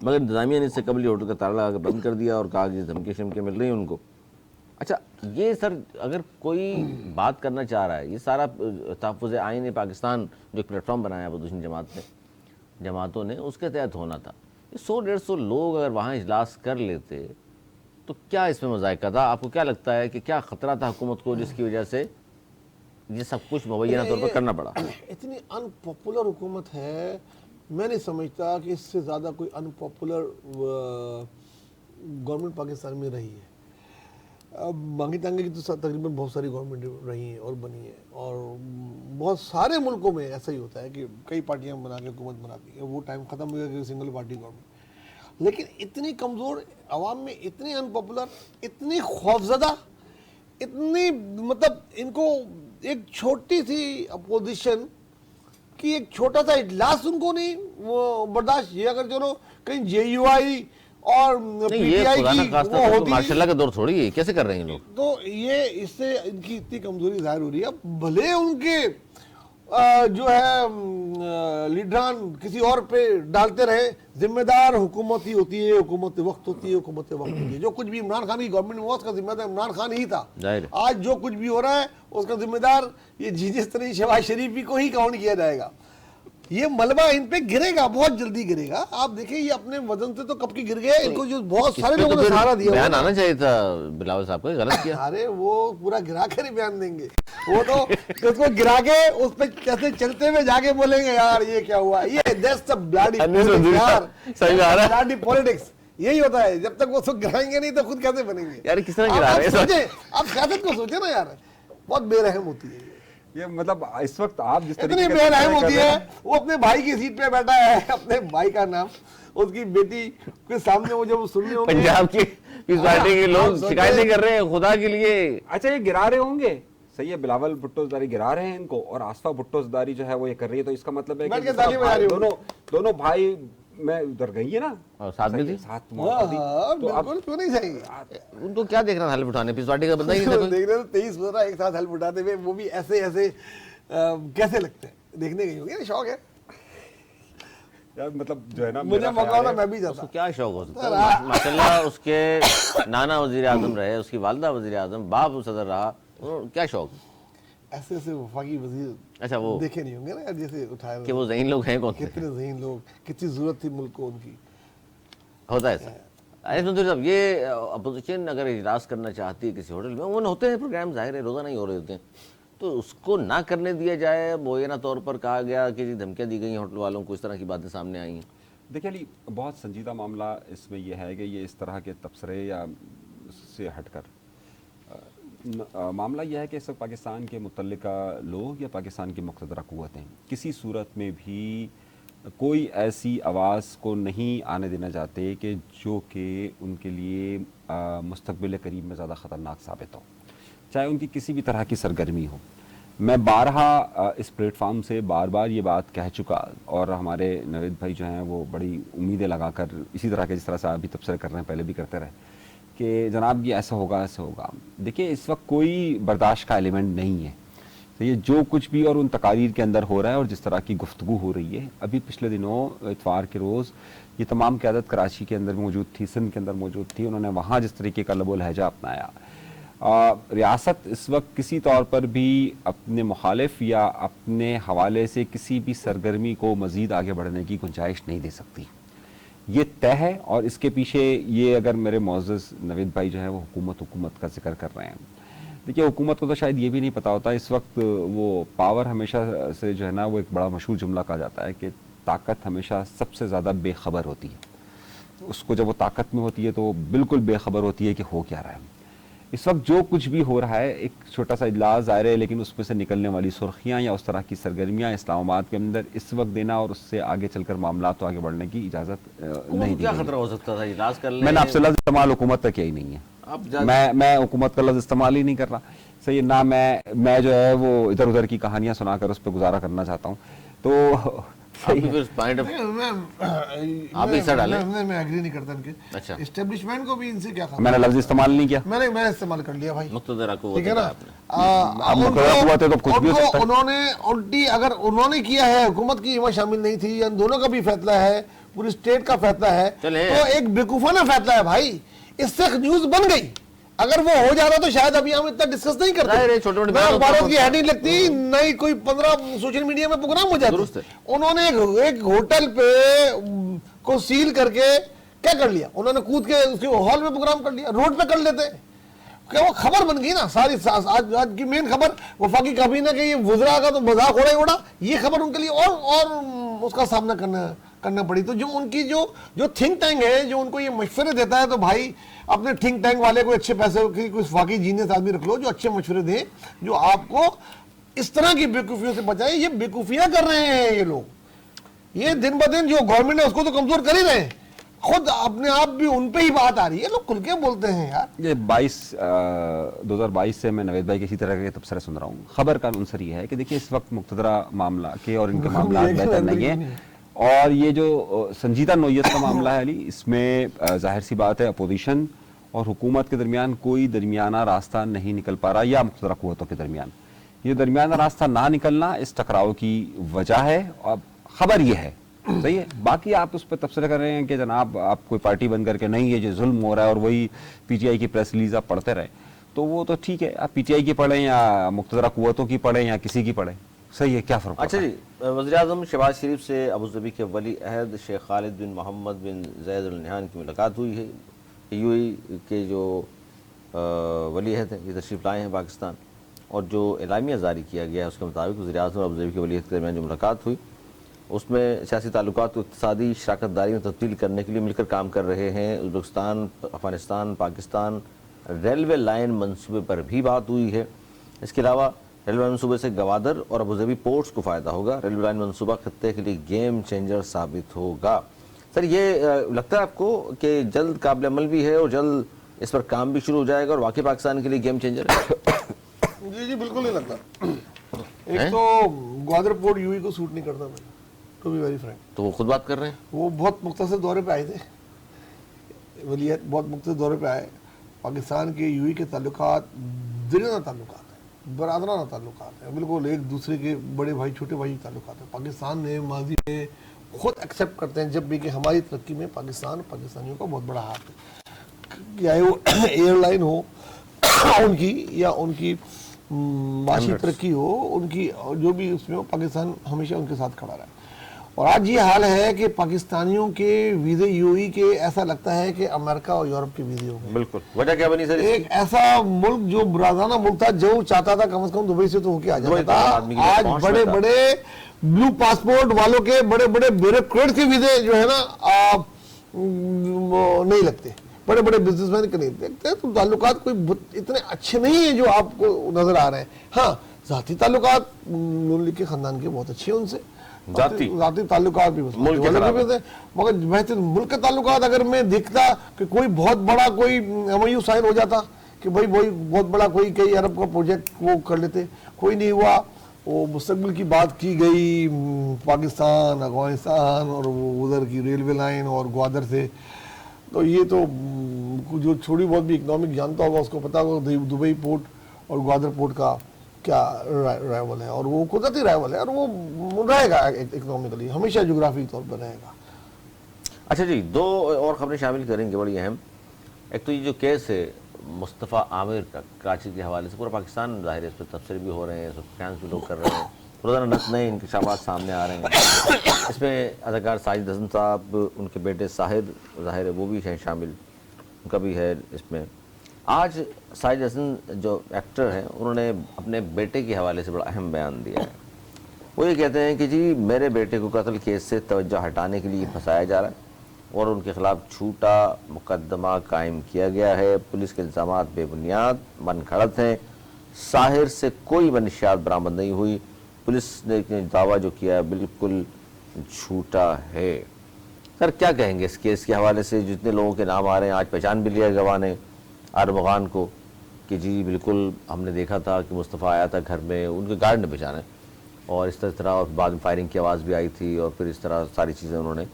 मगर इंतजामिया ने इससे कबल ही होटल का ताला लगा कर बंद कर दिया और कहा कि धमकी शमकी मिल रही है उनको। अच्छा ये सर अगर कोई बात करना चाह रहा है, ये सारा तहफ़्फ़ुज़ आईन पाकिस्तान जो एक प्लेटफॉर्म बनाया अपोजिशन जमातों ने, उसके तहत होना था। 100-150 लोग अगर वहाँ इजलास कर लेते तो क्या इसमें मज़ायका था? आपको क्या लगता है कि क्या ख़तरा था हुकूमत को जिसकी वजह से ये सब कुछ मुबैना तौर पर करना पड़ा? इतनी अनपॉपुलर हुकूमत है, मैं नहीं समझता कि इससे ज़्यादा कोई अनपॉपुलर गवर्नमेंट पाकिस्तान में रही है। अब मांगी तांगे की तो तकरीबन बहुत सारी गवर्नमेंट रही हैं और बनी है, और बहुत सारे मुल्कों में ऐसा ही होता है कि कई पार्टियां बना के हुकूमत बनाती है, वो टाइम ख़त्म हो गया कि सिंगल पार्टी गवर्नमेंट। लेकिन इतनी कमज़ोर आवाम में, इतनी अनपॉपुलर, इतनी खौफजदा, इतनी मतलब इनको एक छोटी सी अपोजिशन कि एक छोटा सा इजलास उनको नहीं वो बर्दाश्त, ये अगर चलो कहीं JUI और नहीं ये PTI खुदा ना की खास्ता वो तो होती, माशाल्लाह का दौर थोड़ी है, कैसे कर रहे हैं ये लोग? तो ये इससे इनकी इतनी कमजोरी जाहिर हो रही है। भले उनके जो है लीडरान किसी और पे डालते रहे, जिम्मेदार हुकूमत ही होती है, हुकूमत वक्त होती है, हुकूमत वक्त होती है। जो कुछ भी इमरान खान की गवर्नमेंट में हुआ उसका जिम्मेदार इमरान खान ही था। जाहिर है। आज जो कुछ भी हो रहा है उसका जिम्मेदार ये जिस तरह शहबाज शरीफ भी को ही काउंट किया जाएगा। ये मलबा इन पे गिरेगा, बहुत जल्दी गिरेगा। आप देखिए ये अपने वजन से तो कब की गिर गए, इनको जो बहुत सारे इस पे लोगों तो ने फिर सहारा दिया बयान हुआ है। आना चाहिए था बिलावल साहब को, गलत किया। अरे वो पूरा गिरा कर ही बयान देंगे, वो तो उसको गिरा के उस पे कैसे चलते हुए जाके बोलेंगे यार ये क्या हुआ, ये दैट्स द ब्लडी यार, सही आ रहा है। ब्लडी पॉलिटिक्स यही होता है। जब तक वो सब गिराएंगे नहीं तो खुद कैसे बनेंगे यार किस तरह गिरा रहे हैं? सोचे, आप सियासत को सोचे ना यार, बहुत बेरहम होती है ये मतलब इस वक्त आप जिस इतनी तरीके बेरहम होती है। वो अपने भाई की सीट पे बैठा है, अपने भाई का नाम उसकी बेटी के सामने वो जब सुन रहे होंगे, पंजाब की इस पार्टी के लोग सोचे- शिकायतें कर रहे हैं खुदा के लिए। अच्छा ये गिरा रहे होंगे, सही है, बिलावल भुट्टो ज़रदारी गिरा रहे हैं इनको और आसफा भुट्टो ज़रदारी जो है वो ये कर रही है, तो इसका मतलब है बैठ के कि ताली बजा रही दोनों दोनों भाई में उधर गई है ना, और साथ में थी, साथ हाँ, मौका दी। हाँ, तो अब बिल्कुल क्यों नहीं चाहिए। उनको क्या देखना था हेल्प उठाने? इस पार्टी का बंदा ही नहीं था कोई। देख रहे हो 23 बजा एक साथ हेल्प उठाते हुए, वो भी ऐसे ऐसे कैसे लगते हैं, देखने गई होंगी, शौक है यार, मतलब जो है ना, मुझे मेरा मौका ख्याल होता है- मैं भी उसको जाता। क्या शौक हो सकता है? माशाल्लाह उसके नाना वजीर आजम रहे, उसकी वालदा वजीर आजम, बाप सदर रहा, उन्होंने क्या शौक? ऐसे ऐसे वफाकी वजीर अच्छा वो देखे नहीं होंगे ना यार, जैसे उठाए कि वो ज़हीन लोग हैं कौन से? कितने ज़हीन लोग, कितनी जरूरत थी मुल्क को उनकी। होता है सर। मंत्री साहब ये अपोजिशन अगर इजलास करना चाहती है किसी होटल में, वो होते हैं प्रोग्राम, जाहिर है रोज़ाना ही हो रहे होते हैं, तो उसको ना करने दिया जाए। मुबैना तौर पर कहा गया कि जी धमकियाँ दी गई हैं होटल वालों को, इस तरह की बातें सामने आई हैं। देखिए अली, बहुत संजीदा मामला इसमें यह है कि ये इस तरह के तबसरे या से हटकर मामला यह है कि इस वक्त पाकिस्तान के मुतल्लिका लोग या पाकिस्तान की मुक़्तदरा क़ुव्वतें किसी सूरत में भी कोई ऐसी आवाज़ को नहीं आने देना चाहते कि जो कि उनके लिए मुस्तक़बिल करीब में ज़्यादा ख़तरनाक साबित हो, चाहे उनकी किसी भी तरह की सरगर्मी हो। मैं बारहा इस प्लेटफार्म से बार बार ये बात कह चुका और हमारे नवेद भाई जो हैं वो बड़ी उम्मीदें लगाकर इसी तरह के जिस तरह से अभी तबसरे कर रहे हैं पहले भी करते रहे कि जनाब ये ऐसा होगा ऐसा होगा। देखिए इस वक्त कोई बर्दाश्त का एलिमेंट नहीं है। तो ये जो कुछ भी और उन तकारीर के अंदर हो रहा है और जिस तरह की गुफ्तगू हो रही है, अभी पिछले दिनों इतवार के रोज़ ये तमाम क़यादत कराची के अंदर मौजूद थी, सिंध के अंदर मौजूद थी, उन्होंने वहाँ जिस तरीके का लबो लहजा अपनाया, रियासत इस वक्त किसी तौर पर भी अपने मुखालिफ या अपने हवाले से किसी भी सरगर्मी को मज़ीद आगे बढ़ने की गुंजाइश नहीं दे सकती। ये तय है और इसके पीछे ये अगर मेरे मोअज़्ज़ज़ नवीद भाई जो है वो हुकूमत का जिक्र कर रहे हैं, देखिए हुकूमत को तो शायद ये भी नहीं पता होता इस वक्त वो पावर हमेशा से जो है ना वो एक बड़ा मशहूर जुमला कहा जाता है कि ताकत हमेशा सबसे ज़्यादा बेखबर होती है। उसको जब वो ताकत में होती है तो वो बिल्कुल बेखबर होती है कि हो क्या रहा है। इस वक्त जो कुछ भी हो रहा है एक छोटा सा इजलास ज़ाहिर है, लेकिन उसमें से निकलने वाली सुर्खियाँ या उस तरह की सरगर्मियाँ इस्लामाबाद के अंदर इस वक्त देना और उससे आगे चलकर मामला तो आगे बढ़ने की इजाज़त नहीं दी। क्या खतरा हो सकता था इजलास कर मैंने आपसे लफ्ज़ इस्तेमाल हुकूमत तक यही नहीं है, मैं हुकूमत का लफ्ज़ इस्तेमाल ही नहीं कर रहा। सही ना मैं जो है वो इधर उधर की कहानियाँ सुनाकर उस पर गुजारा करना चाहता हूँ। तो आप हिस्सा डालें। मैं एग्री नहीं करता इनके। अच्छा, एस्टेब्लिशमेंट को भी इनसे क्या खाना? मैंने लफ्ज़ इस्तेमाल नहीं किया, मैंने इस्तेमाल कर लिया भाई। मुक़्तदरा को ठीक है ना, तो कुछ भी हो सकता है। उन्होंने उल्टी अगर उन्होंने किया है, हुकूमत की हिम्मत शामिल नहीं थी, इन दोनों का भी फैसला है, पूरी स्टेट का फैसला है, तो एक बेवकूफाना फैसला है भाई। इससे न्यूज बन गई। अगर वो हो जा रहा तो शायद अभी हम इतना डिस्कस नहीं करते, छोटे अखबारों की हेडिंग लगती नहीं, कोई 15 सोशल मीडिया में प्रोग्राम हो जाते। उन्होंने एक होटल पे को सील करके क्या कर लिया, उन्होंने कूद के उसके हॉल में प्रोग्राम कर लिया, रोड पे कर लेते क्या वो खबर बन गई ना सारी। आज की मेन खबर वफाकी काबीना के ये वुज़रा का तो मजाक हो रहा ही उड़ा, ये खबर उनके लिए और उसका सामना करना पड़ी। तो जो उनकी जो थिंक टैंक है, जो उनको ये मशवरे देता है, तो भाई अपने थिंक टैंक वाले कोई अच्छे पैसे की कोई वाकई जीनियस आदमी रख लो जो अच्छे मशवरे दें, जो आपको इस तरह की बेवकूफियों से बचाए। ये बेवकूफियां कर रहे हैं ये लोग, ये दिन ब दिन जो गवर्नमेंट है उसको तो कमजोर कर ही रहे हैं, खुद अपने आप भी उन पे ही बात आ रही है। लोग खुल के बोलते हैं यार। ये 2022 से मैं नवेद भाई की इसी तरह के तबसरे सुन रहा हूँ। खबर का अनुसार ये है कि देखिए इस वक्त मुक़्तदरा मामला के और इनके मामला बेहतर नहीं है, और ये जो संजीदा नोयत का मामला है अली, इसमें जाहिर सी बात है अपोजिशन और हुकूमत के दरमियान कोई दरमियाना रास्ता नहीं निकल पा रहा, या मुक़्तदरा क़ुव्वतों के दरमियान ये दरमियाना रास्ता ना निकलना इस टकराव की वजह है। और खबर ये है, सही है, बाकी आप उस पर तबसरा कर रहे हैं कि जनाब आप कोई पार्टी बन करके नहीं, ये जो जुल्म हो रहा है और वही पीटीआई की प्रेस रिलीज आप पढ़ते रहे, तो वो तो ठीक है, आप पीटीआई की पढ़ें या मुक़्तदरा क़ुव्वतों की पढ़ें या किसी की पढ़ें, सही है, क्या फ़र्क? अच्छा जी, वज़ीर-ए-आज़म शहबाज शरीफ से अबू धाबी के वली अहद शेख खालिद बिन मोहम्मद बिन ज़ायद अल नहयान की मुलाकात हुई है। यूएई के जो वली अहद हैं ये तशरीफ़ लाए हैं पाकिस्तान, और जो एलामिया जारी किया गया है उसके मुताबिक वज़ीर-ए-आज़म और अबू धाबी के वली अहद के दरमियान जो मुलाकात हुई उसमें सियासी ताल्लुकात को इक़्तिसादी शराकतदारी में तब्दील करने के लिए मिलकर काम कर रहे हैं। Uzbekistan, Afghanistan, Pakistan railway line मनसूबे पर भी बात हुई है। इसके अलावा रेलवे मनसूबे से गवादर और अबू धाबी पोर्ट्स को फ़ायदा होगा। रेलवे लाइन मनसूबा खत्ते के लिए गेम चेंजर साबित होगा। सर ये लगता है आपको कि जल्द काबिल अमल भी है और जल्द इस पर काम भी शुरू हो जाएगा और वाकई पाकिस्तान के लिए गेम चेंजर है? जी बिल्कुल नहीं लगता। एक तो ग्वादर पोर्ट यूएई को सूट नहीं करता, मैं टू बी वेरी फ्रैंक। तो वो खुद बात कर रहे हैं, वो बहुत मुख्तसर दौरे पे आए थे, वलीयत बहुत मुख्तसर दौरे पे आए। पाकिस्तान के यूएई के ताल्लुकात दिलाना ताल्लुकात है, बरादराना ताल्लुकात है, बिल्कुल एक दूसरे के बड़े भाई छोटे भाई ताल्लुकात है। पाकिस्तान ने माजी में खुद एक्सेप्ट करते हैं जब भी कि हमारी तरक्की में पाकिस्तानियों का बहुत बड़ा हाथ है, चाहे वो एयरलाइन हो उनकी या उनकी माशी तरक्की हो उनकी, जो भी उसमें हो, पाकिस्तान हमेशा उनके साथ खड़ा रहा। और आज ये हाल है कि पाकिस्तानियों के वीज़े यूएई के ऐसा लगता है कि अमेरिका और यूरोप के वीज़े हो गए। बिल्कुल, वजह क्या बनी सर? एक ऐसा मुल्क जो बुरादाना मुल्क था, जो चाहता था कम से कम दुबई से तो होके आ जाता था, आज बड़े बड़े ब्लू पासपोर्ट वालों के बड़े बड़े ब्यूरोक्रेट के वीज़े जो है ना नहीं लगते। बड़े बड़े बिजनेसमैन के नहीं देखते हैं, तो ताल्लुकात कोई इतने अच्छे नहीं है जो आपको नजर आ रहे हैं। हाँ, जाती ताल्लुकात नून लीग के खानदान के बहुत अच्छे हैं उनसे, जाती ताल्लुकात भी मुल्क के खिलाफ है, मगर बेहतर मुल्क के ताल्लुकात अगर मैं देखता कि कोई बहुत बड़ा कोई MOU साइन हो जाता कि भाई वही बहुत बड़ा कोई कई अरब का प्रोजेक्ट वो कर लेते, कोई नहीं हुआ। वो मुस्तकबिल की बात की गई पाकिस्तान, अफगानिस्तान और वो उधर की रेलवे लाइन और ग्वादर से, तो ये तो जो थोड़ी बहुत भी इकोनॉमिक जानता होगा उसको पता होगा दुबई पोर्ट और ग्वादर पोर्ट का क्या राइवल है, और वो कुदरती राइवल है, और वो रहेगा इकोनॉमिकली हमेशा जोग्राफिक तौर पर रहेगा। अच्छा जी, दो और खबरें शामिल करेंगे बड़ी अहम। एक तो ये जो केस है मुस्तफ़ा आमिर का कराची के हवाले से, पूरा पाकिस्तान जाहिर है इस पर तबसरे भी हो रहे हैं, कैंस भी लोग कर रहे हैं, रोज़ाना नए इंकशाफात सामने आ रहे हैं। इसमें अदाकार साजिद हसन साहब, उनके बेटे साहिर ज़ाहिर है वो भी हैं शामिल, उनका भी है इसमें। आज साजिद हसन जो एक्टर हैं उन्होंने अपने बेटे के हवाले से बड़ा अहम बयान दिया है। वो ये कहते हैं कि जी मेरे बेटे को कत्ल केस से तवज्जो हटाने के लिए फंसाया जा रहा है और उनके खिलाफ झूठा मुकदमा कायम किया गया है, पुलिस के इल्ज़ामात बेबुनियाद मनगढ़ंत हैं, साहिर से कोई मनशियात बरामद नहीं हुई, पुलिस ने दावा जो किया बिल्कुल झूठा है। सर क्या कहेंगे इस केस के हवाले से, जितने लोगों के नाम आ रहे हैं, आज पहचान भी लिया गवाह ने आरमगान को कि जी बिल्कुल हमने देखा था कि मुस्तफ़ा आया था घर में, उनके गार्ड ने पहचाने, और इस तरह और बाद में फायरिंग की आवाज़ भी आई थी, और फिर इस तरह सारी चीज़ें उन्होंने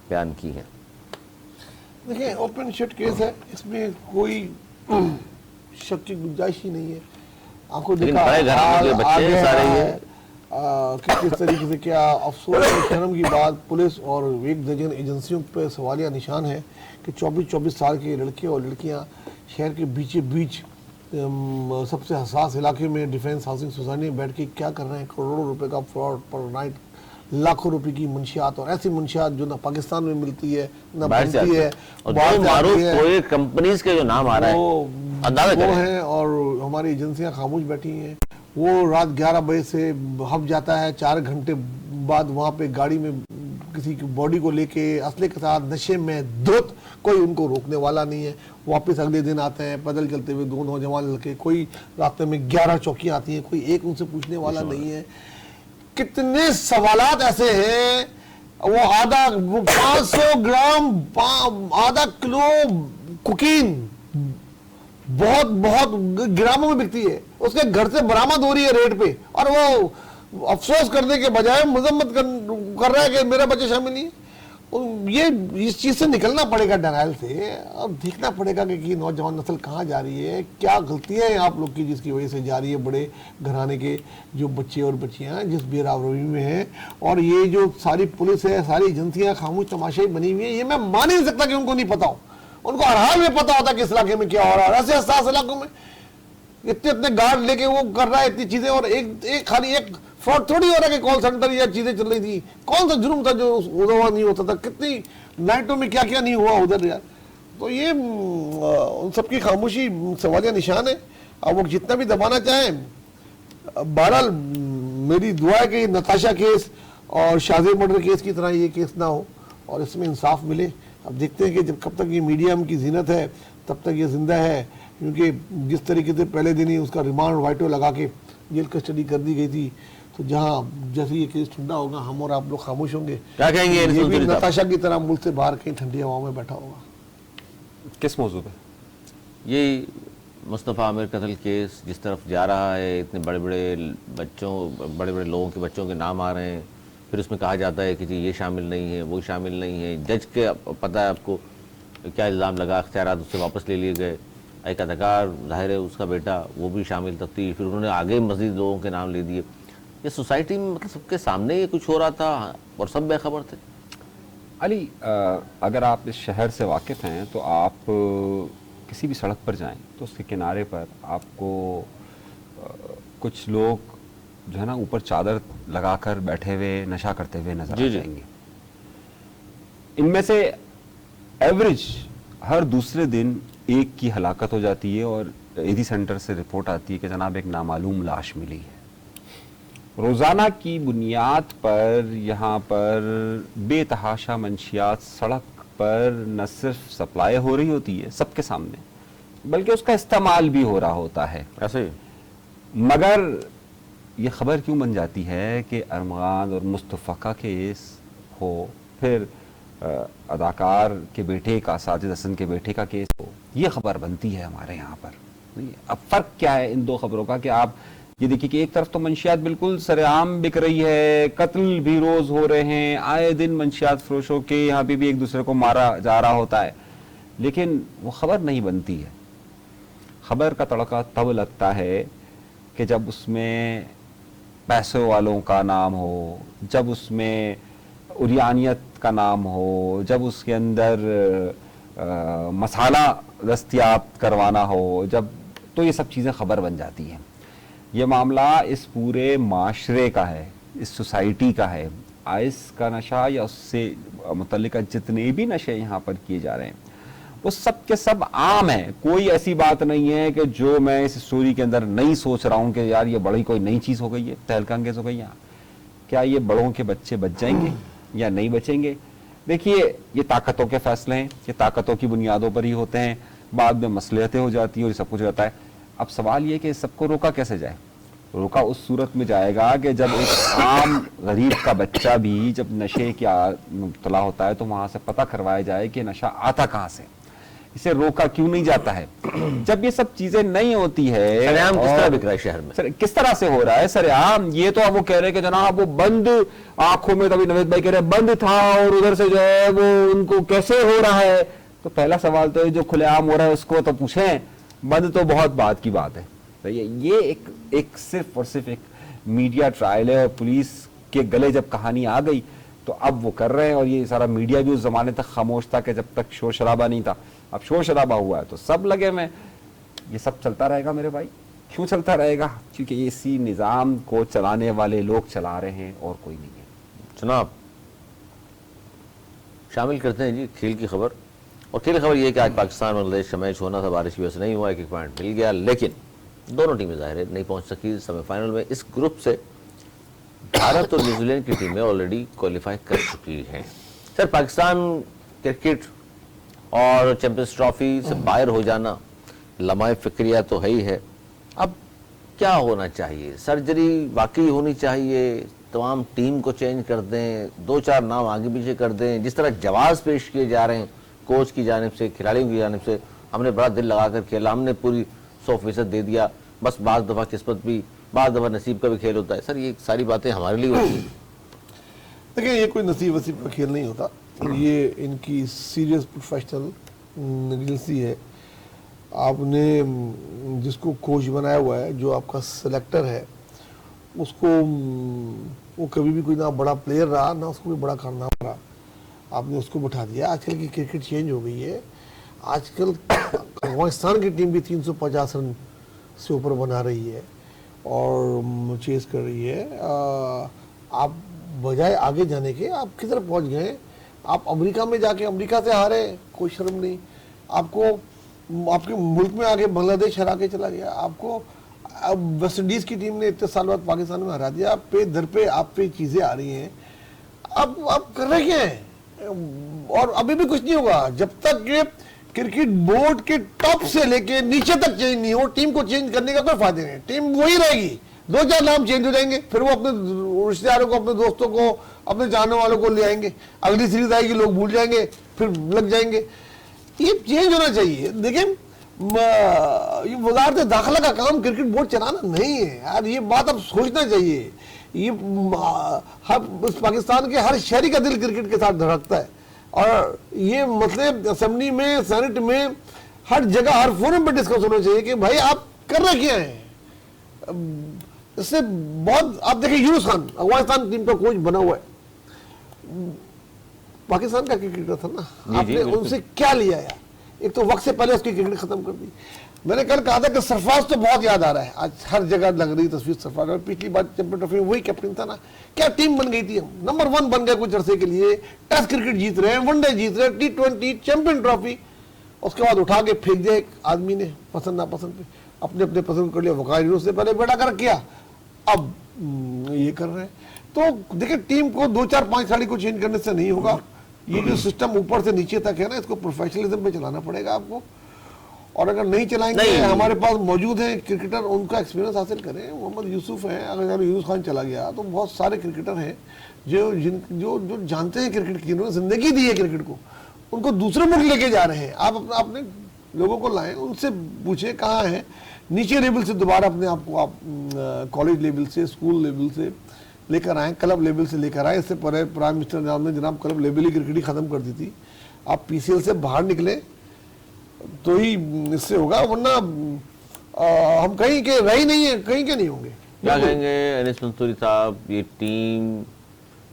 बयान की हैं। देखिए ओपन शट केस है, इसमें कोई शक की गुंजाइश ही नहीं है। आपको देखा बच्चे सारे ये कि किस तरीके से, क्या अफसोस और शर्म की बात, पुलिस और एक दर्जन एजेंसियों पर सवालिया निशान है कि 24-24 साल के लड़के और लड़कियां शहर के बीच सबसे हसास इलाके में डिफेंस हाउसिंग सोसाइटी में बैठ के क्या कर रहे हैं, करोड़ों रुपए का फ्रॉड पर नाइट, लाखों रुपए की मंशियात, और ऐसी मंशियात जो ना पाकिस्तान में मिलती है ना बनती है, कोई कंपनीज के जो नाम आ रहा है वो है, और हमारी एजेंसियां खामोश बैठी हैं। वो रात 11 बजे से हब जाता है, 4 घंटे बाद वहाँ पे गाड़ी में किसी की बॉडी को लेके असले के साथ नशे में धुत, कोई उनको रोकने वाला नहीं है। वापस अगले दिन आते हैं पैदल चलते हुए 2 नौजवान लड़के, कोई रास्ते में 11 चौकियां आती हैं, कोई एक उनसे पूछने वाला नहीं है। कितने सवालात ऐसे हैं, वो 500 ग्राम आधा किलो कोकीन बहुत ग्रामों में बिकती है, उसके घर से बरामद हो रही है रेट पे, और वो अफसोस करने के बजाय मजम्मत कर रहा है कि मेरा बच्चा शामिल नहीं है। ये इस चीज से निकलना पड़ेगा डराइल से, अब देखना पड़ेगा कि नौजवान नस्ल कहाँ जा रही है, क्या गलतियां हैं आप लोग की जिसकी वजह से जा रही है बड़े घराने के जो बच्चे और बच्चियां जिस बेराबरी में हैं। और ये जो सारी पुलिस है, सारी एजेंसियां खामोश तमाशाई बनी हुई है, ये मैं मान ही नहीं सकता कि उनको नहीं पता हो। उनको हर हाल में पता होता कि इस इलाके में क्या हो रहा है। ऐसे हसास इलाकों में इतने गार्ड लेके वो कर रहा है इतनी चीजें, और एक खाली एक फ्रॉड थोड़ी हो रहा है कि कॉल सेंटर या चीजें चल रही थी। कौन सा जुर्म था जो उधर नहीं होता था, कितनी नाइटों में क्या क्या नहीं हुआ उधर यार। तो ये उन सबकी खामोशी सवालिया निशान है। अब वो जितना भी दबाना चाहें, बहरहाल मेरी दुआ है कि नताशा केस और शाज़ेब मर्डर केस की तरह ये केस ना हो और इसमें इंसाफ मिले। अब देखते हैं कि जब कब तक ये मीडिया की जीनत है तब तक ये जिंदा है, क्योंकि जिस तरीके से पहले दिन ही उसका रिमांड वाइटो लगा के जेल कस्टडी कर दी गई थी, तो जहाँ जैसे ये केस ठंडा होगा हम और आप लोग खामोश होंगे। क्या कहेंगे ये भी नताशा की तरह मुल्क से बाहर कहीं ठंडी हवाओं में बैठा होगा। किस मौजू पे? ये मुस्तफ़ा आमिर कत्ल केस जिस तरफ जा रहा है, इतने बड़े बड़े लोगों के बच्चों के नाम आ रहे हैं, फिर उसमें कहा जाता है कि जी ये शामिल नहीं है, वो शामिल नहीं है। जज के पता है आपको क्या इल्ज़ाम लगा, अख्तियारात उससे वापस ले लिए गए। एक अदाकार ज़ाहिर है उसका बेटा वो भी शामिल तफ्तीश, फिर उन्होंने आगे मज़ीद लोगों के नाम ले दिए। ये सोसाइटी में मतलब सबके सामने ये कुछ हो रहा था और सब बेखबर थे। अली, अगर आप इस शहर से वाकिफ़ हैं तो आप किसी भी सड़क पर जाएं तो उसके किनारे पर आपको कुछ लोग जो है ना ऊपर चादर लगाकर बैठे हुए नशा करते हुए नजर आ जाएंगे। इनमें से एवरेज हर दूसरे दिन एक की हलाकत हो जाती है और एडी सेंटर से रिपोर्ट आती है कि जनाब एक नामालूम लाश मिली है। रोज़ाना की बुनियाद पर यहाँ पर बेतहाशा मंशियात सड़क पर न सिर्फ सप्लाई हो रही होती है सबके सामने, बल्कि उसका इस्तेमाल भी हो रहा होता है। ऐसे ही मगर ये खबर क्यों बन जाती है कि अरमान और मुस्तफ़ा का केस हो, फिर अदाकार के बेटे का, साजिद हसन के बेटे का केस हो, ये खबर बनती है हमारे यहाँ पर। नहीं, अब फ़र्क क्या है इन दो खबरों का कि आप ये देखिए कि एक तरफ तो मंशियात बिल्कुल सरेआम बिक रही है, कत्ल भी रोज़ हो रहे हैं, आए दिन मंशियात फरोशों के यहाँ पे भी एक दूसरे को मारा जा रहा होता है, लेकिन वो खबर नहीं बनती है। खबर का तड़का तब लगता है कि जब उसमें पैसों वालों का नाम हो, जब उसमें उरियानियत का नाम हो, जब उसके अंदर मसाला दस्तयाब करवाना हो, जब तो ये सब चीज़ें खबर बन जाती हैं। ये मामला इस पूरे माशरे का है, इस सोसाइटी का है। आइस का नशा या उससे मुतल्लिका जितने भी नशे यहाँ पर किए जा रहे हैं वो सब के सब आम है। कोई ऐसी बात नहीं है कि जो मैं इस स्टोरी के अंदर नहीं सोच रहा हूँ कि यार ये बड़ी कोई नई चीज़ हो गई है, तहलका अंगेज हो गई है। क्या ये बड़ों के बच्चे बच जाएंगे या नहीं बचेंगे? देखिए, ये ताकतों के फैसले हैं, ये ताकतों की बुनियादों पर ही होते हैं, बाद में मसलहतें हो जाती हैं और सब कुछ होता है। अब सवाल ये कि सबको रोका कैसे जाए? रोका उस सूरत में जाएगा कि जब एक आम गरीब का बच्चा भी जब नशे की मुब्तला होता है तो वहाँ से पता करवाया जाए कि नशा आता कहाँ से, इसे रोका क्यों नहीं जाता है। जब ये सब चीजें नहीं होती है, सरेआम किस तरह बिक रहा है शहर में, किस तरह से हो रहा है सरेआम, ये तो अब वो कह रहे हैं कि जनाब वो बंद आंखों में, तभी नवेद भाई कह रहे हैं बंद था और उधर से जो है वो उनको कैसे हो रहा है। तो पहला सवाल तो जो खुलेआम हो रहा है उसको तो पूछें, बंद तो बहुत बात की बात है। तो ये एक सिर्फ और सिर्फ एक मीडिया ट्रायल है और पुलिस के गले जब कहानी आ गई तो अब वो कर रहे हैं। और ये सारा मीडिया भी उस जमाने तक खामोश था कि जब तक शोर शराबा नहीं था, अब शोर शराबा हुआ है तो सब लगे में। ये सब चलता रहेगा मेरे भाई, क्यों चलता रहेगा? क्योंकि ये इसी निज़ाम को चलाने वाले लोग चला रहे हैं और कोई नहीं है। जनाब, शामिल करते हैं जी खेल की खबर। और खेल की खबर ये कि आज पाकिस्तान बांग्लादेश का मैच होना था, बारिश की वजह से नहीं हुआ, एक पॉइंट मिल गया, लेकिन दोनों टीमें ज़ाहिर है नहीं पहुंच सकी सेमीफाइनल में। इस ग्रुप से भारत और न्यूजीलैंड की टीमें ऑलरेडी क्वालिफाई कर चुकी हैं। सर, पाकिस्तान क्रिकेट और चैंपियंस ट्रॉफी से बाहर हो जाना लम्हा फिक्रिया तो है ही है। अब क्या होना चाहिए? सर्जरी वाकई होनी चाहिए, तमाम टीम को चेंज कर दें, 2-4 नाम आगे पीछे कर दें, जिस तरह जवाब पेश किए जा रहे हैं कोच की जानिब से, खिलाड़ियों की जानिब से, हमने बड़ा दिल लगा कर खेला, हमने पूरी 100% दे दिया, बस बाज़ दफ़ा किस्मत भी, बाज़ दफ़ा नसीब का भी खेल होता है। सर, ये सारी बातें हमारे लिए होती हैं। देखिए, ये कोई नसीब वसीब का खेल नहीं होता, ये इनकी सीरियस प्रोफेशनल नेगलिजेंसी है। आपने जिसको कोच बनाया हुआ है, जो आपका सेलेक्टर है, उसको वो कभी भी कोई ना बड़ा प्लेयर रहा ना उसको कोई बड़ा कारनामा रहा, आपने उसको बैठा दिया। आजकल की क्रिकेट चेंज हो गई है। आजकल अफगानिस्तान की टीम भी 350 रन से ऊपर बना रही है और चेस कर रही है। आप बजाय आगे जाने के आप किधर पहुंच गए? आप अमेरिका में जाके अमेरिका से हारे, कोई शर्म नहीं। आपको आपके मुल्क में आके बांग्लादेश हरा के चला गया। आपको अब वेस्ट इंडीज की टीम ने इतने साल बाद पाकिस्तान में हरा दिया। पे दर पे आप पे चीजें आ रही हैं। अब कर रहे क्या हैं? और अभी भी कुछ नहीं होगा जब तक ये क्रिकेट बोर्ड के टॉप से लेके नीचे तक चेंज नहीं हो। टीम को चेंज करने का कोई फायदा नहीं, टीम वही रहेगी। 2-4 नाम चेंज हो जाएंगे, फिर वो अपने रिश्तेदारों को, अपने दोस्तों को, अपने जानने वालों को ले आएंगे। अगली सीरीज आएगी, लोग भूल जाएंगे, फिर लग जाएंगे। ये चेंज होना चाहिए। देखिए, ये वजारत दाखिला का काम क्रिकेट बोर्ड चलाना नहीं है यार, ये बात अब सोचना चाहिए। ये पाकिस्तान के हर शहरी का दिल क्रिकेट के साथ धड़कता है और ये मतलब असेंबली में, सेनेट में, हर जगह, हर फोरम पर डिस्कस होना चाहिए कि भाई आप कर रहे क्या है। इससे बहुत, आप देखिए यूनुस खान अफगानिस्तान टीम का कोच बना हुआ है, पाकिस्तान का क्रिकेटर था ना, आपने उनसे क्या लिया यार? एक तो वक्त से पहले उसकी क्रिकेट खत्म कर दी। मैंने कल कहा था कि सरफराज तो बहुत याद आ रहा है, आज हर जगह लग रही तस्वीर सरफराज। और पिछली बार चैंपियन ट्रॉफी में वही कैप्टन था ना, क्या टीम बन गई थी। हम नंबर 1 बन गए कुछ अरसे के लिए, टेस्ट क्रिकेट जीत रहे हैं, वनडे जीत रहे हैं, T20 चैंपियन ट्रॉफी। उसके बाद उठा के फेंक दिया एक आदमी ने, पसंद नापसंद पे अपने अपने पसंद कर लिया। वकार यूनुस ने पहले बेटा कर किया, अब ये कर रहे हैं। तो देखिए, टीम को 2-4-5 खिलाड़ी को चेंज करने से नहीं होगा। ये जो सिस्टम ऊपर से नीचे तक है ना, इसको प्रोफेशनलिज्म पे चलाना पड़ेगा आपको। और अगर नहीं चलाएंगे, हमारे पास मौजूद हैं क्रिकेटर, उनका एक्सपीरियंस हासिल करें। मोहम्मद यूसुफ है, अगर यूसुफ खान चला गया तो बहुत सारे क्रिकेटर हैं जो जानते हैं क्रिकेट की, उन्होंने जिंदगी दी है क्रिकेट को, उनको दूसरे मुल्क लेके जा रहे हैं। आप अपने लोगों को लाएं, उनसे पूछे कहाँ है, नीचे लेवल से दोबारा अपने आप को आप कॉलेज लेवल से, स्कूल लेवल से लेकर आए, क्लब लेवल से लेकर आए। इससे पहले प्राइम मिनिस्टर ने जनाब क्लब लेवल ही क्रिकेट ही खत्म कर दी थी। आप पीसीएल से बाहर निकले तो ही इससे होगा, वरना हम कहीं के रह ही नहीं है, कहीं के नहीं होंगे। क्या कहेंगे अनीस मंसूरी साहब, ये टीम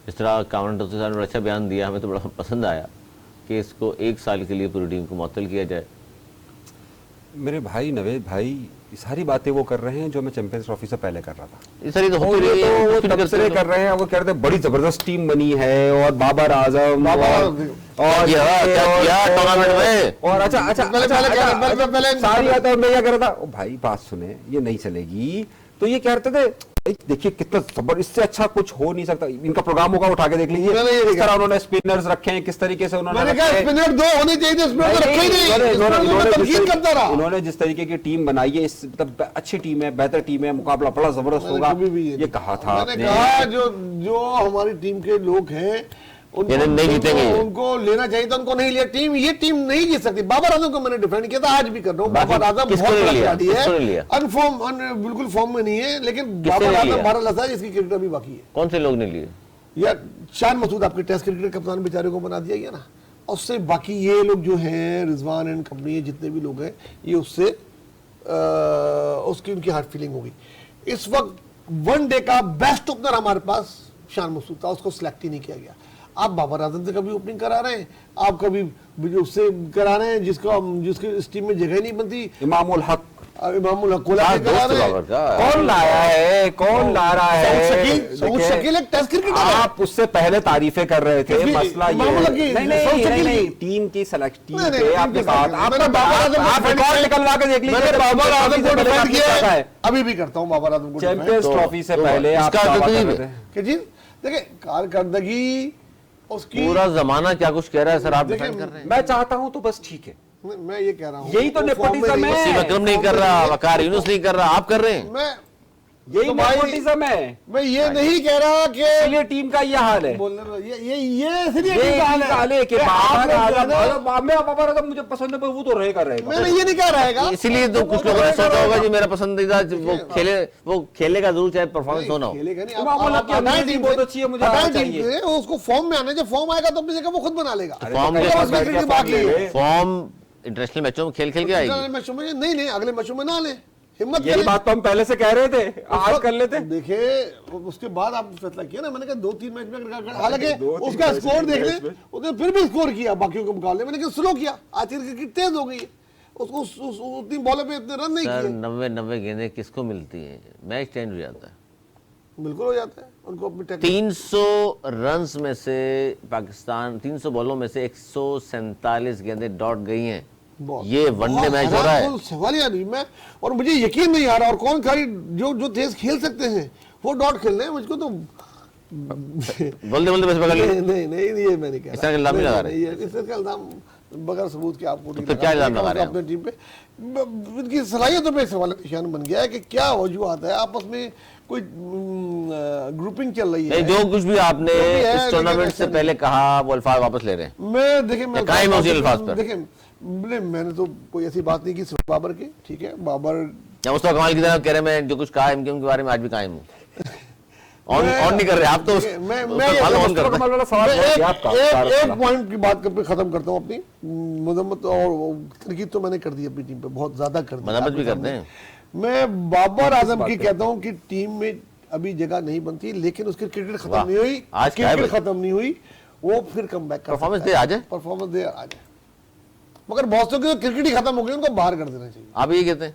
इस तरह कामरान टोसी साहब ने बड़ा अच्छा बयान दिया, हमें तो बड़ा पसंद आया कि इसको 1 साल के लिए पूरी टीम को मुअत्तल किया जाए। मेरे भाई नवेद भाई ये सारी बातें वो कर रहे हैं जो मैं चैंपियंस ट्रॉफी से पहले कर रहा था। इस तो वो तबसरे कर रहे हैं, वो कहते हैं बड़ी जबरदस्त टीम बनी है और बाबर आजम और टूर्नामेंट में, और अच्छा सारी बात। मैं क्या कह रहा था, भाई बात सुने, ये नहीं चलेगी तो ये कह रहे थे देखिए कितना जबर, इससे अच्छा कुछ हो नहीं सकता। इनका प्रोग्राम होगा, उठा के देख लीजिए किस तरह उन्होंने स्पिनर्स रखे हैं, किस तरीके से उन्होंने स्पिनर 2 होने चाहिए, स्पिनर तो रखे ही नहीं। उन्होंने जिस तरीके की टीम बनाई है, इस मतलब अच्छी टीम है, बेहतर टीम है, मुकाबला बड़ा जबरदस्त होगा, ये कहा था। मैंने कहा जो हमारी टीम के लोग हैं नहीं जीतेंगे, उनको लेना चाहिए था, उनको नहीं लिया। ये टीम नहीं जीत सकती। बाबर आजम को मैंने डिफेंड किया था, आज भी कर रहा हूँ। बाबर आजम बहुत बड़ा खिलाड़ी है, अनफॉर्म बिल्कुल फॉर्म में नहीं है, लेकिन बाबर आजम 12 लसा है, इसकी क्रिकेट अभी बाकी है। कौन से लोग ने लिए? या शान मसूद आपके टेस्ट क्रिकेट कप्तान बेचारे को बना दिया गया ना, और उससे बाकी ये लोग जो हैं, रिजवान एंड कंपनी, जितने भी लोग हैं, ये उससे उसकी उनकी हार्ट फीलिंग होगी। इस वक्त वनडे का बेस्ट ओपनर हमारे पास शान मसूद था, उसको सिलेक्ट ही नहीं किया गया। आप बाबर आजम से कभी ओपनिंग करा रहे हैं, आप कभी उससे करा रहे हैं जिसके इस टीम में जगह नहीं बनती। इमामुल हक को कौन लाया है, कौन ला रहा है? शकील एक टेस्ट क्रिकेटर है। आप उससे पहले तारीफें कर रहे थे, मसला ये नहीं टीम की सिलेक्शन पे आपने कहा, आप रिकॉर्ड निकलवा के देख लीजिए। बाबर आजम को डिफेंड किया है, अभी भी करता हूँ बाबर आजम को। चैंपियंस ट्रॉफी से पहले आप जी देखिए कारकर्दगी उसकी, पूरा जमाना क्या कुछ कह रहा है सर, आप डिफेंड कर रहे हैं। मैं चाहता हूं तो बस ठीक है, मैं ये कह रहा हूँ, यही तो नेपोटिज्म है। वसीम अकरम नहीं कर रहा, वकार यूनुस नहीं कर रहा, आप कर रहे हैं। यही नेपोटिज्म है। मैं ये नहीं कह रहा कि इसलिए टीम का ये हाल है, ये हाल है कि बाबर आजम मुझे पसंद है, पर वो तो रहेगा। मैंने ये नहीं कह रहा, इसीलिए तो कुछ लोगों ने सोचा होगा जी मेरा पसंदीदा वो खेलेगा जरूर, चाहे परफॉर्मेंस होना हो। बहुत अच्छी है, मुझे उसको फॉर्म में आने, जब फॉर्म आएगा तो अपनी जगह वो खुद बना लेगा। फॉर्म इंटरनेशनल मैचों में खेल के आएगी, मैचों में नहीं, अगले मैचों में ना ले। हिम्मत, यही बात तो हम पहले से कह रहे थे, आज कर लेते। देखिए उसके बाद आप फैसला किया ना, मैंने कहा 2-3 मैच में, हालांकि उसका स्कोर देख ले, उसने फिर भी स्कोर किया बाकियों के मुकाबले, मैंने कहा स्लो किया। आज क्रिकेट तेज हो गई है, उसको उतनी बॉलों पे इतने रन नहीं किए। 90 गेंदें किसको मिलती हैं, मैच चेंज हो जाता है। बिल्कुल हो जाता है उनको अपनी 300 रन्स में से पाकिस्तान 300 बॉलों में से 147 गेंदें डॉट गई हैं। ये वनडे मैच हो रहा है, सवाल यार मैं, और मुझे यकीन नहीं आ रहा, और कौन खाली जो तेज खेल सकते हैं वो डॉट खेल रहे हैं। मुझको तो बोलते बस पकड़ ले। नहीं ये मैं नहीं कह रहा, इसका इल्जाम नहीं लगा रहे, इसका इल्जाम बगैर सबूत के आपको तो क्या इल्जाम लगा रहे हैं अपनी टीम पे? इनकी सलाहियतों पे सवाल निशान बन गया है कि क्या वजूहत है, आपस में कोई ग्रुपिंग चल रही है। जो कुछ भी आपने इस टूर्नामेंट से पहले कहा वो अल्फाज वापस ले रहे हैं। मैं देखिए कायम उसी अल्फाज पर, देखिए मैंने तो कोई ऐसी बात नहीं की सिर्फ बाबर की, ठीक है। बाबर या मुस्तफा कमाल की तरह कह रहे हैं मैं जो कुछ कहा इनके बारे में आज भी कायम हूँ। ऑन नहीं कर रहे आप तो, एक पॉइंट की बात पे खत्म करता हूँ। अपनी मजम्मत और तनकीद तो मैंने कर दी अपनी टीम पे, बहुत ज्यादा कर दी, मजम्मत भी करते हैं। मैं बाबर आजम की कहता हूँ कि टीम में अभी जगह नहीं बनती, लेकिन उसकी क्रिकेट खत्म नहीं हुई, आज क्रिकेट खत्म नहीं हुई, वो फिर कम बैक परफॉर्मेंस दे आ जाए, परफॉर्मेंस दे आ जाए। मगर बहुत से क्रिकेट ही खत्म हो गई, उनको बाहर कर देना चाहिए। आप ये कहते हैं?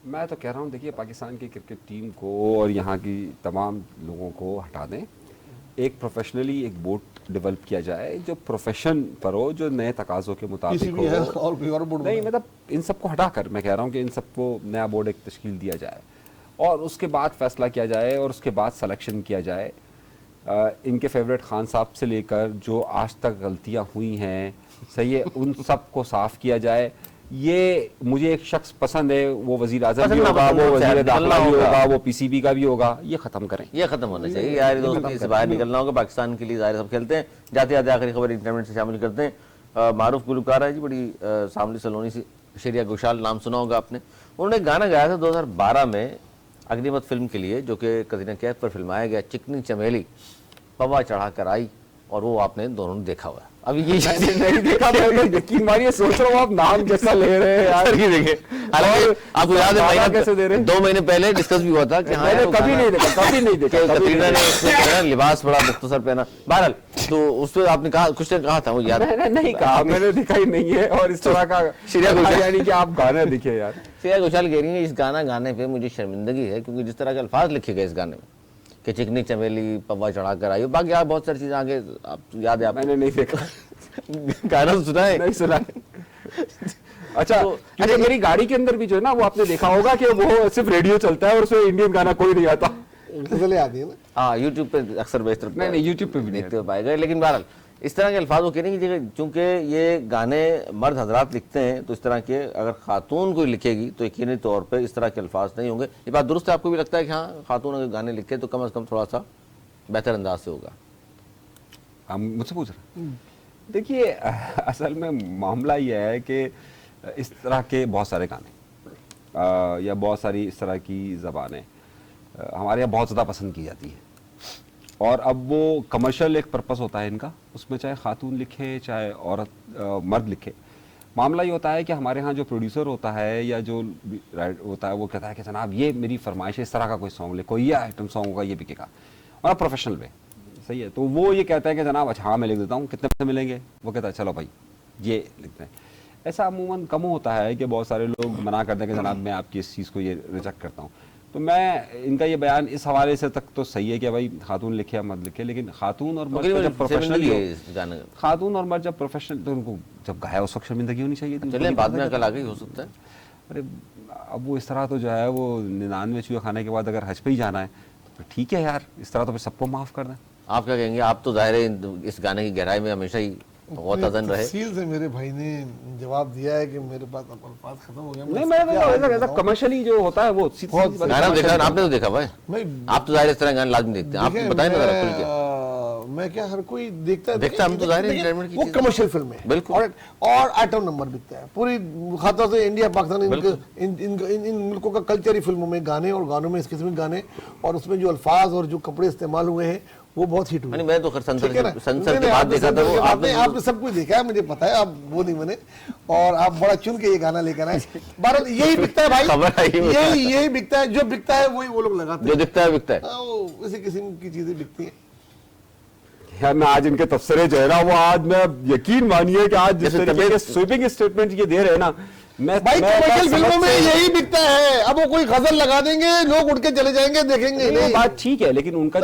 मैं तो कह रहा हूँ देखिए पाकिस्तान की क्रिकेट टीम को और यहाँ की तमाम लोगों को हटा दें, एक प्रोफेशनली एक बोर्ड डेवलप किया जाए जो प्रोफेशन पर हो, जो नए तकाज़ों के मुताबिक हो। और बोर्ड नहीं मतलब इन सबको हटाकर मैं कह रहा हूँ कि इन सबको नया बोर्ड एक तश्कील दिया जाए और उसके बाद फैसला किया जाए और उसके बाद सिलेक्शन किया जाए। इनके फेवरेट खान साहब से लेकर जो आज तक गलतियां हुई हैं, सही है, उन सब को साफ किया जाए। ये मुझे एक शख्स पसंद है, वो वजीर आजम भी होगा, वो वजीर दाखिला भी होगा, वो पीसीबी का भी होगा, ये खत्म करें, ये खत्म होना चाहिए यार, दोस्तों इससे बाहर निकलना होगा। पाकिस्तान के लिए ज़ाहिर सब खेलते हैं। जाते जाते आखिरी खबर इंटरनेट से शामिल करते हैं। मारूफ गुलकार है जी, बड़ी सामली सलोनी सी, शेरिया घोषाल नाम सुना होगा आपने। उन्होंने गाना गाया था 2012 में अग्निपथ फिल्म के लिए, जो कि करीना कैफ पर फिल्माया गया, चिकनी चमेली पवा चढ़ा कर आई, और वो आपने दोनों ने देखा हुआ है। अभी ये नहीं देखा, यकीन मानिए सोच रहा हूँ आप नाम कैसा ले रहे हैं यार। ये देखिए, हालांकि आपको याद है कैसे दे रहे हैं? 2 महीने पहले डिस्कस भी हुआ था कि हाँ यार, कभी नहीं देखा, कभी नहीं देखा। कतरीना ने उसमें लिबास बड़ा मुख्तसर पहना, बहरहाल तो उस पर आपने कहा, कुछ ने कहा था वो याद नहीं कहा, मैंने देखा ही नहीं है। और इस तरह का श्रेया घोषाल, यानी कि आप गाना दिखे यार। श्रेया घोषाल कह रही है इस गाना गाने पे मुझे शर्मिंदगी है, क्योंकि जिस तरह के अल्फाज लिखे गए इस गाने में कि चिकनी चमेली पवा चढ़ा कर आई, बाकी यार बहुत सारी चीजें आगे आप याद है, मैंने नहीं देखा। गाना सुना है? नहीं सुना है। अच्छा, क्योंकि मेरी गाड़ी के अंदर भी जो है ना, वो आपने देखा होगा कि वो सिर्फ रेडियो चलता है और उसमें इंडियन गाना कोई नहीं आता। गजलें आती है ना। हाँ, यूट्यूब पे अक्सर बेहतर नहीं यूट्यूब पे भी नहीं देखते हो पाएगा। लेकिन बहरहाल इस तरह के अल्फाज वो कहने की जगह, चूंकि ये गाने मर्द हजरात लिखते हैं, तो इस तरह के अगर खातून कोई लिखेगी तो यकीनी तौर पर इस तरह के अल्फाज नहीं होंगे। ये बात दुरुस्त है? आपको भी लगता है कि हाँ, खातून अगर गाने लिखे तो कम से कम थोड़ा सा बेहतर अंदाज से होगा? आप मुझसे पूछ रहे हैं? देखिए, असल में मामला यह है कि इस तरह के बहुत सारे गाने या बहुत सारी इस तरह की ज़बानें हमारे यहाँ बहुत ज़्यादा पसंद की जाती है, और अब वो कमर्शियल एक पर्पस होता है इनका, उसमें चाहे खातून लिखे चाहे औरत मर्द लिखे। मामला ये होता है कि हमारे यहाँ जो प्रोड्यूसर होता है या जो राइट होता है, वो कहता है कि जनाब ये मेरी फरमाइश है, इस तरह का कोई सॉन्ग लिखो, ये आइटम सॉन्ग होगा, ये बिकेगा, और प्रोफेशनल वे, सही है। तो वो ये कहता है कि जनाब अच्छा हाँ मैं लिख देता हूँ, कितने पैसे मिलेंगे? वो कहता है चलो भाई ये लिखते हैं। ऐसा अमूमन कम होता है कि बहुत सारे लोग मना करते हैं कि जनाब मैं आपकी इस चीज़ को ये रिजेक्ट करता हूँ। तो मैं इनका ये बयान इस हवाले से तक तो सही है कि भाई खातून लिखे या मत लिखे, लेकिन खातून और मर्द जब प्रोफेशनल, खातून और मर्द जब प्रोफेशनल, तो उनको जब गाया उस वक्त शर्मिंदगी होनी चाहिए थी। चलिए बाद में कल आगे हो सकता है। अरे अब वो इस तरह तो जो है वो 99 चूहे खाने के बाद अगर हज पे ही जाना है तो ठीक है यार, इस तरह तो फिर सबको माफ़ कर दें। आप क्या कहेंगे? आप तो जाहिर है इस गाने की गहराई में हमेशा ही गौतज़न रहे। तफसील से मेरे भाई ने जवाब दिया है कि मेरे पास अल्फाज खत्म हो गया। नहीं, मैं ऐसा कमर्शियली जो होता है वो गाना देखा, आपने तो देखा भाई, आप तो जाहिर इस तरह गाना लाजमी देखते हैं। आप बताएं ना जरा खुल के। मैं क्या, हर कोई देखता है, हम तो जाहिर है वो कमर्शियल फिल्म है बिल्कुल, और आइटम नंबर बिकता है पूरी खातों से। इंडिया पाकिस्तान इन मुल्कों का कल्चर ही फिल्मों में गाने, और गानों में इस किस्म के गाने, और उसमें जो अल्फाज और जो कपड़े इस्तेमाल हुए हैं वो बहुत हिट हुए। मैं तो संसद के बाद देखा था वो। आपने सब कुछ देखा है, मुझे पता है, आप वो नहीं बने, और आप बड़ा चुन के ये गाना लेकर आए। बहरहाल यही बिकता है भाई, यही बिकता है, जो बिकता है वही वो लोग लगाते हैं, जो दिखता है बिकता है। इसी किस्म की चीजें बिकती हैं यार। मैं आज इनके तबसरे जो है ना, वो आज मैं यकीन मानिए कि आज जिस तरीके के स्वीपिंग स्टेटमेंट ये दे रहे हैं ना, मैं भाई कमर्शियल फिल्मों में यही बिकता है। अब वो कोई गजल लगा देंगे, लोग उठ के चले जाएंगे, देखेंगे नहीं। बात ठीक है, लेकिन उनका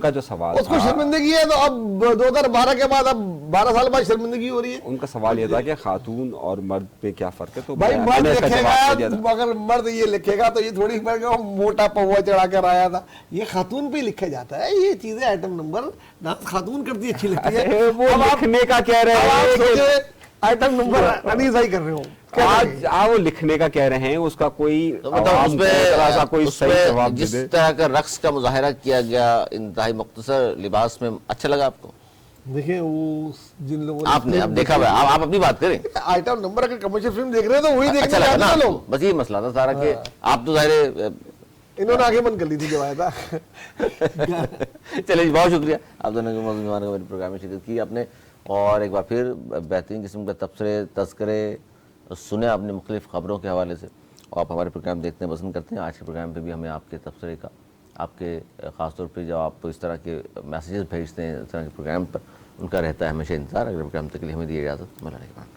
जो सवाल उसको शर्मिंदगी है, तो अब 2012 के बाद, अब 12 साल बाद शर्मिंदगी हो रही है। उनका सवाल ये था कि खातून और मर्द पे क्या फर्क है। तो भाई मर्द लिखेगा, अगर मर्द ये लिखेगा तो ये थोड़ी मोटा पौवा चढ़ा कर आया था, ये खातून पे लिखा जाता है। ये चीजें आइटम नंबर डांस खातून करती अच्छी लगती है। वो लिखने का कह रहे हैं, आइटम नंबर अनीस ही कर रहे हो आज वो लिखने का कह रहे हैं, उसका कोई कोई जिस तरह का रक्स का मुजाहरा किया गया इंतहाई मुख्तसर लिबास में, अच्छा लगा आपको? देखिए वो जिन लोगों आपने अब देखा हुआ, आप अपनी बात करें। आइटम नंबर अगर कमर्शियल फिल्म देख रहे हैं तो वही देखने जाते हैं लोग। बस ये मसला था सारा कि आप तो जाहिर इन्होंने आगे बंद कर ली थी जब आया था। चलिए बहुत शुक्रिया आप दोनों के मेहमान मेरे प्रोग्राम में शिरकत की आपने, और एक बार फिर बेहतरीन किस्म का तबसरे तस्करे सुने आपने मुख्तलिफ खबरों के हवाले से, और आप हमारे प्रोग्राम देखने पसंद करते हैं। आज के प्रोग्राम पे भी हमें आपके तबसरे का, आपके ख़ासतौर पे जब आप इस तरह के मैसेजेस भेजते हैं इस तरह के प्रोग्राम पर, उनका रहता है हमेशा इंतज़ार। अगले प्रोग्राम तक के लिए हमें दी इजाज़त। मौलाना के बाद।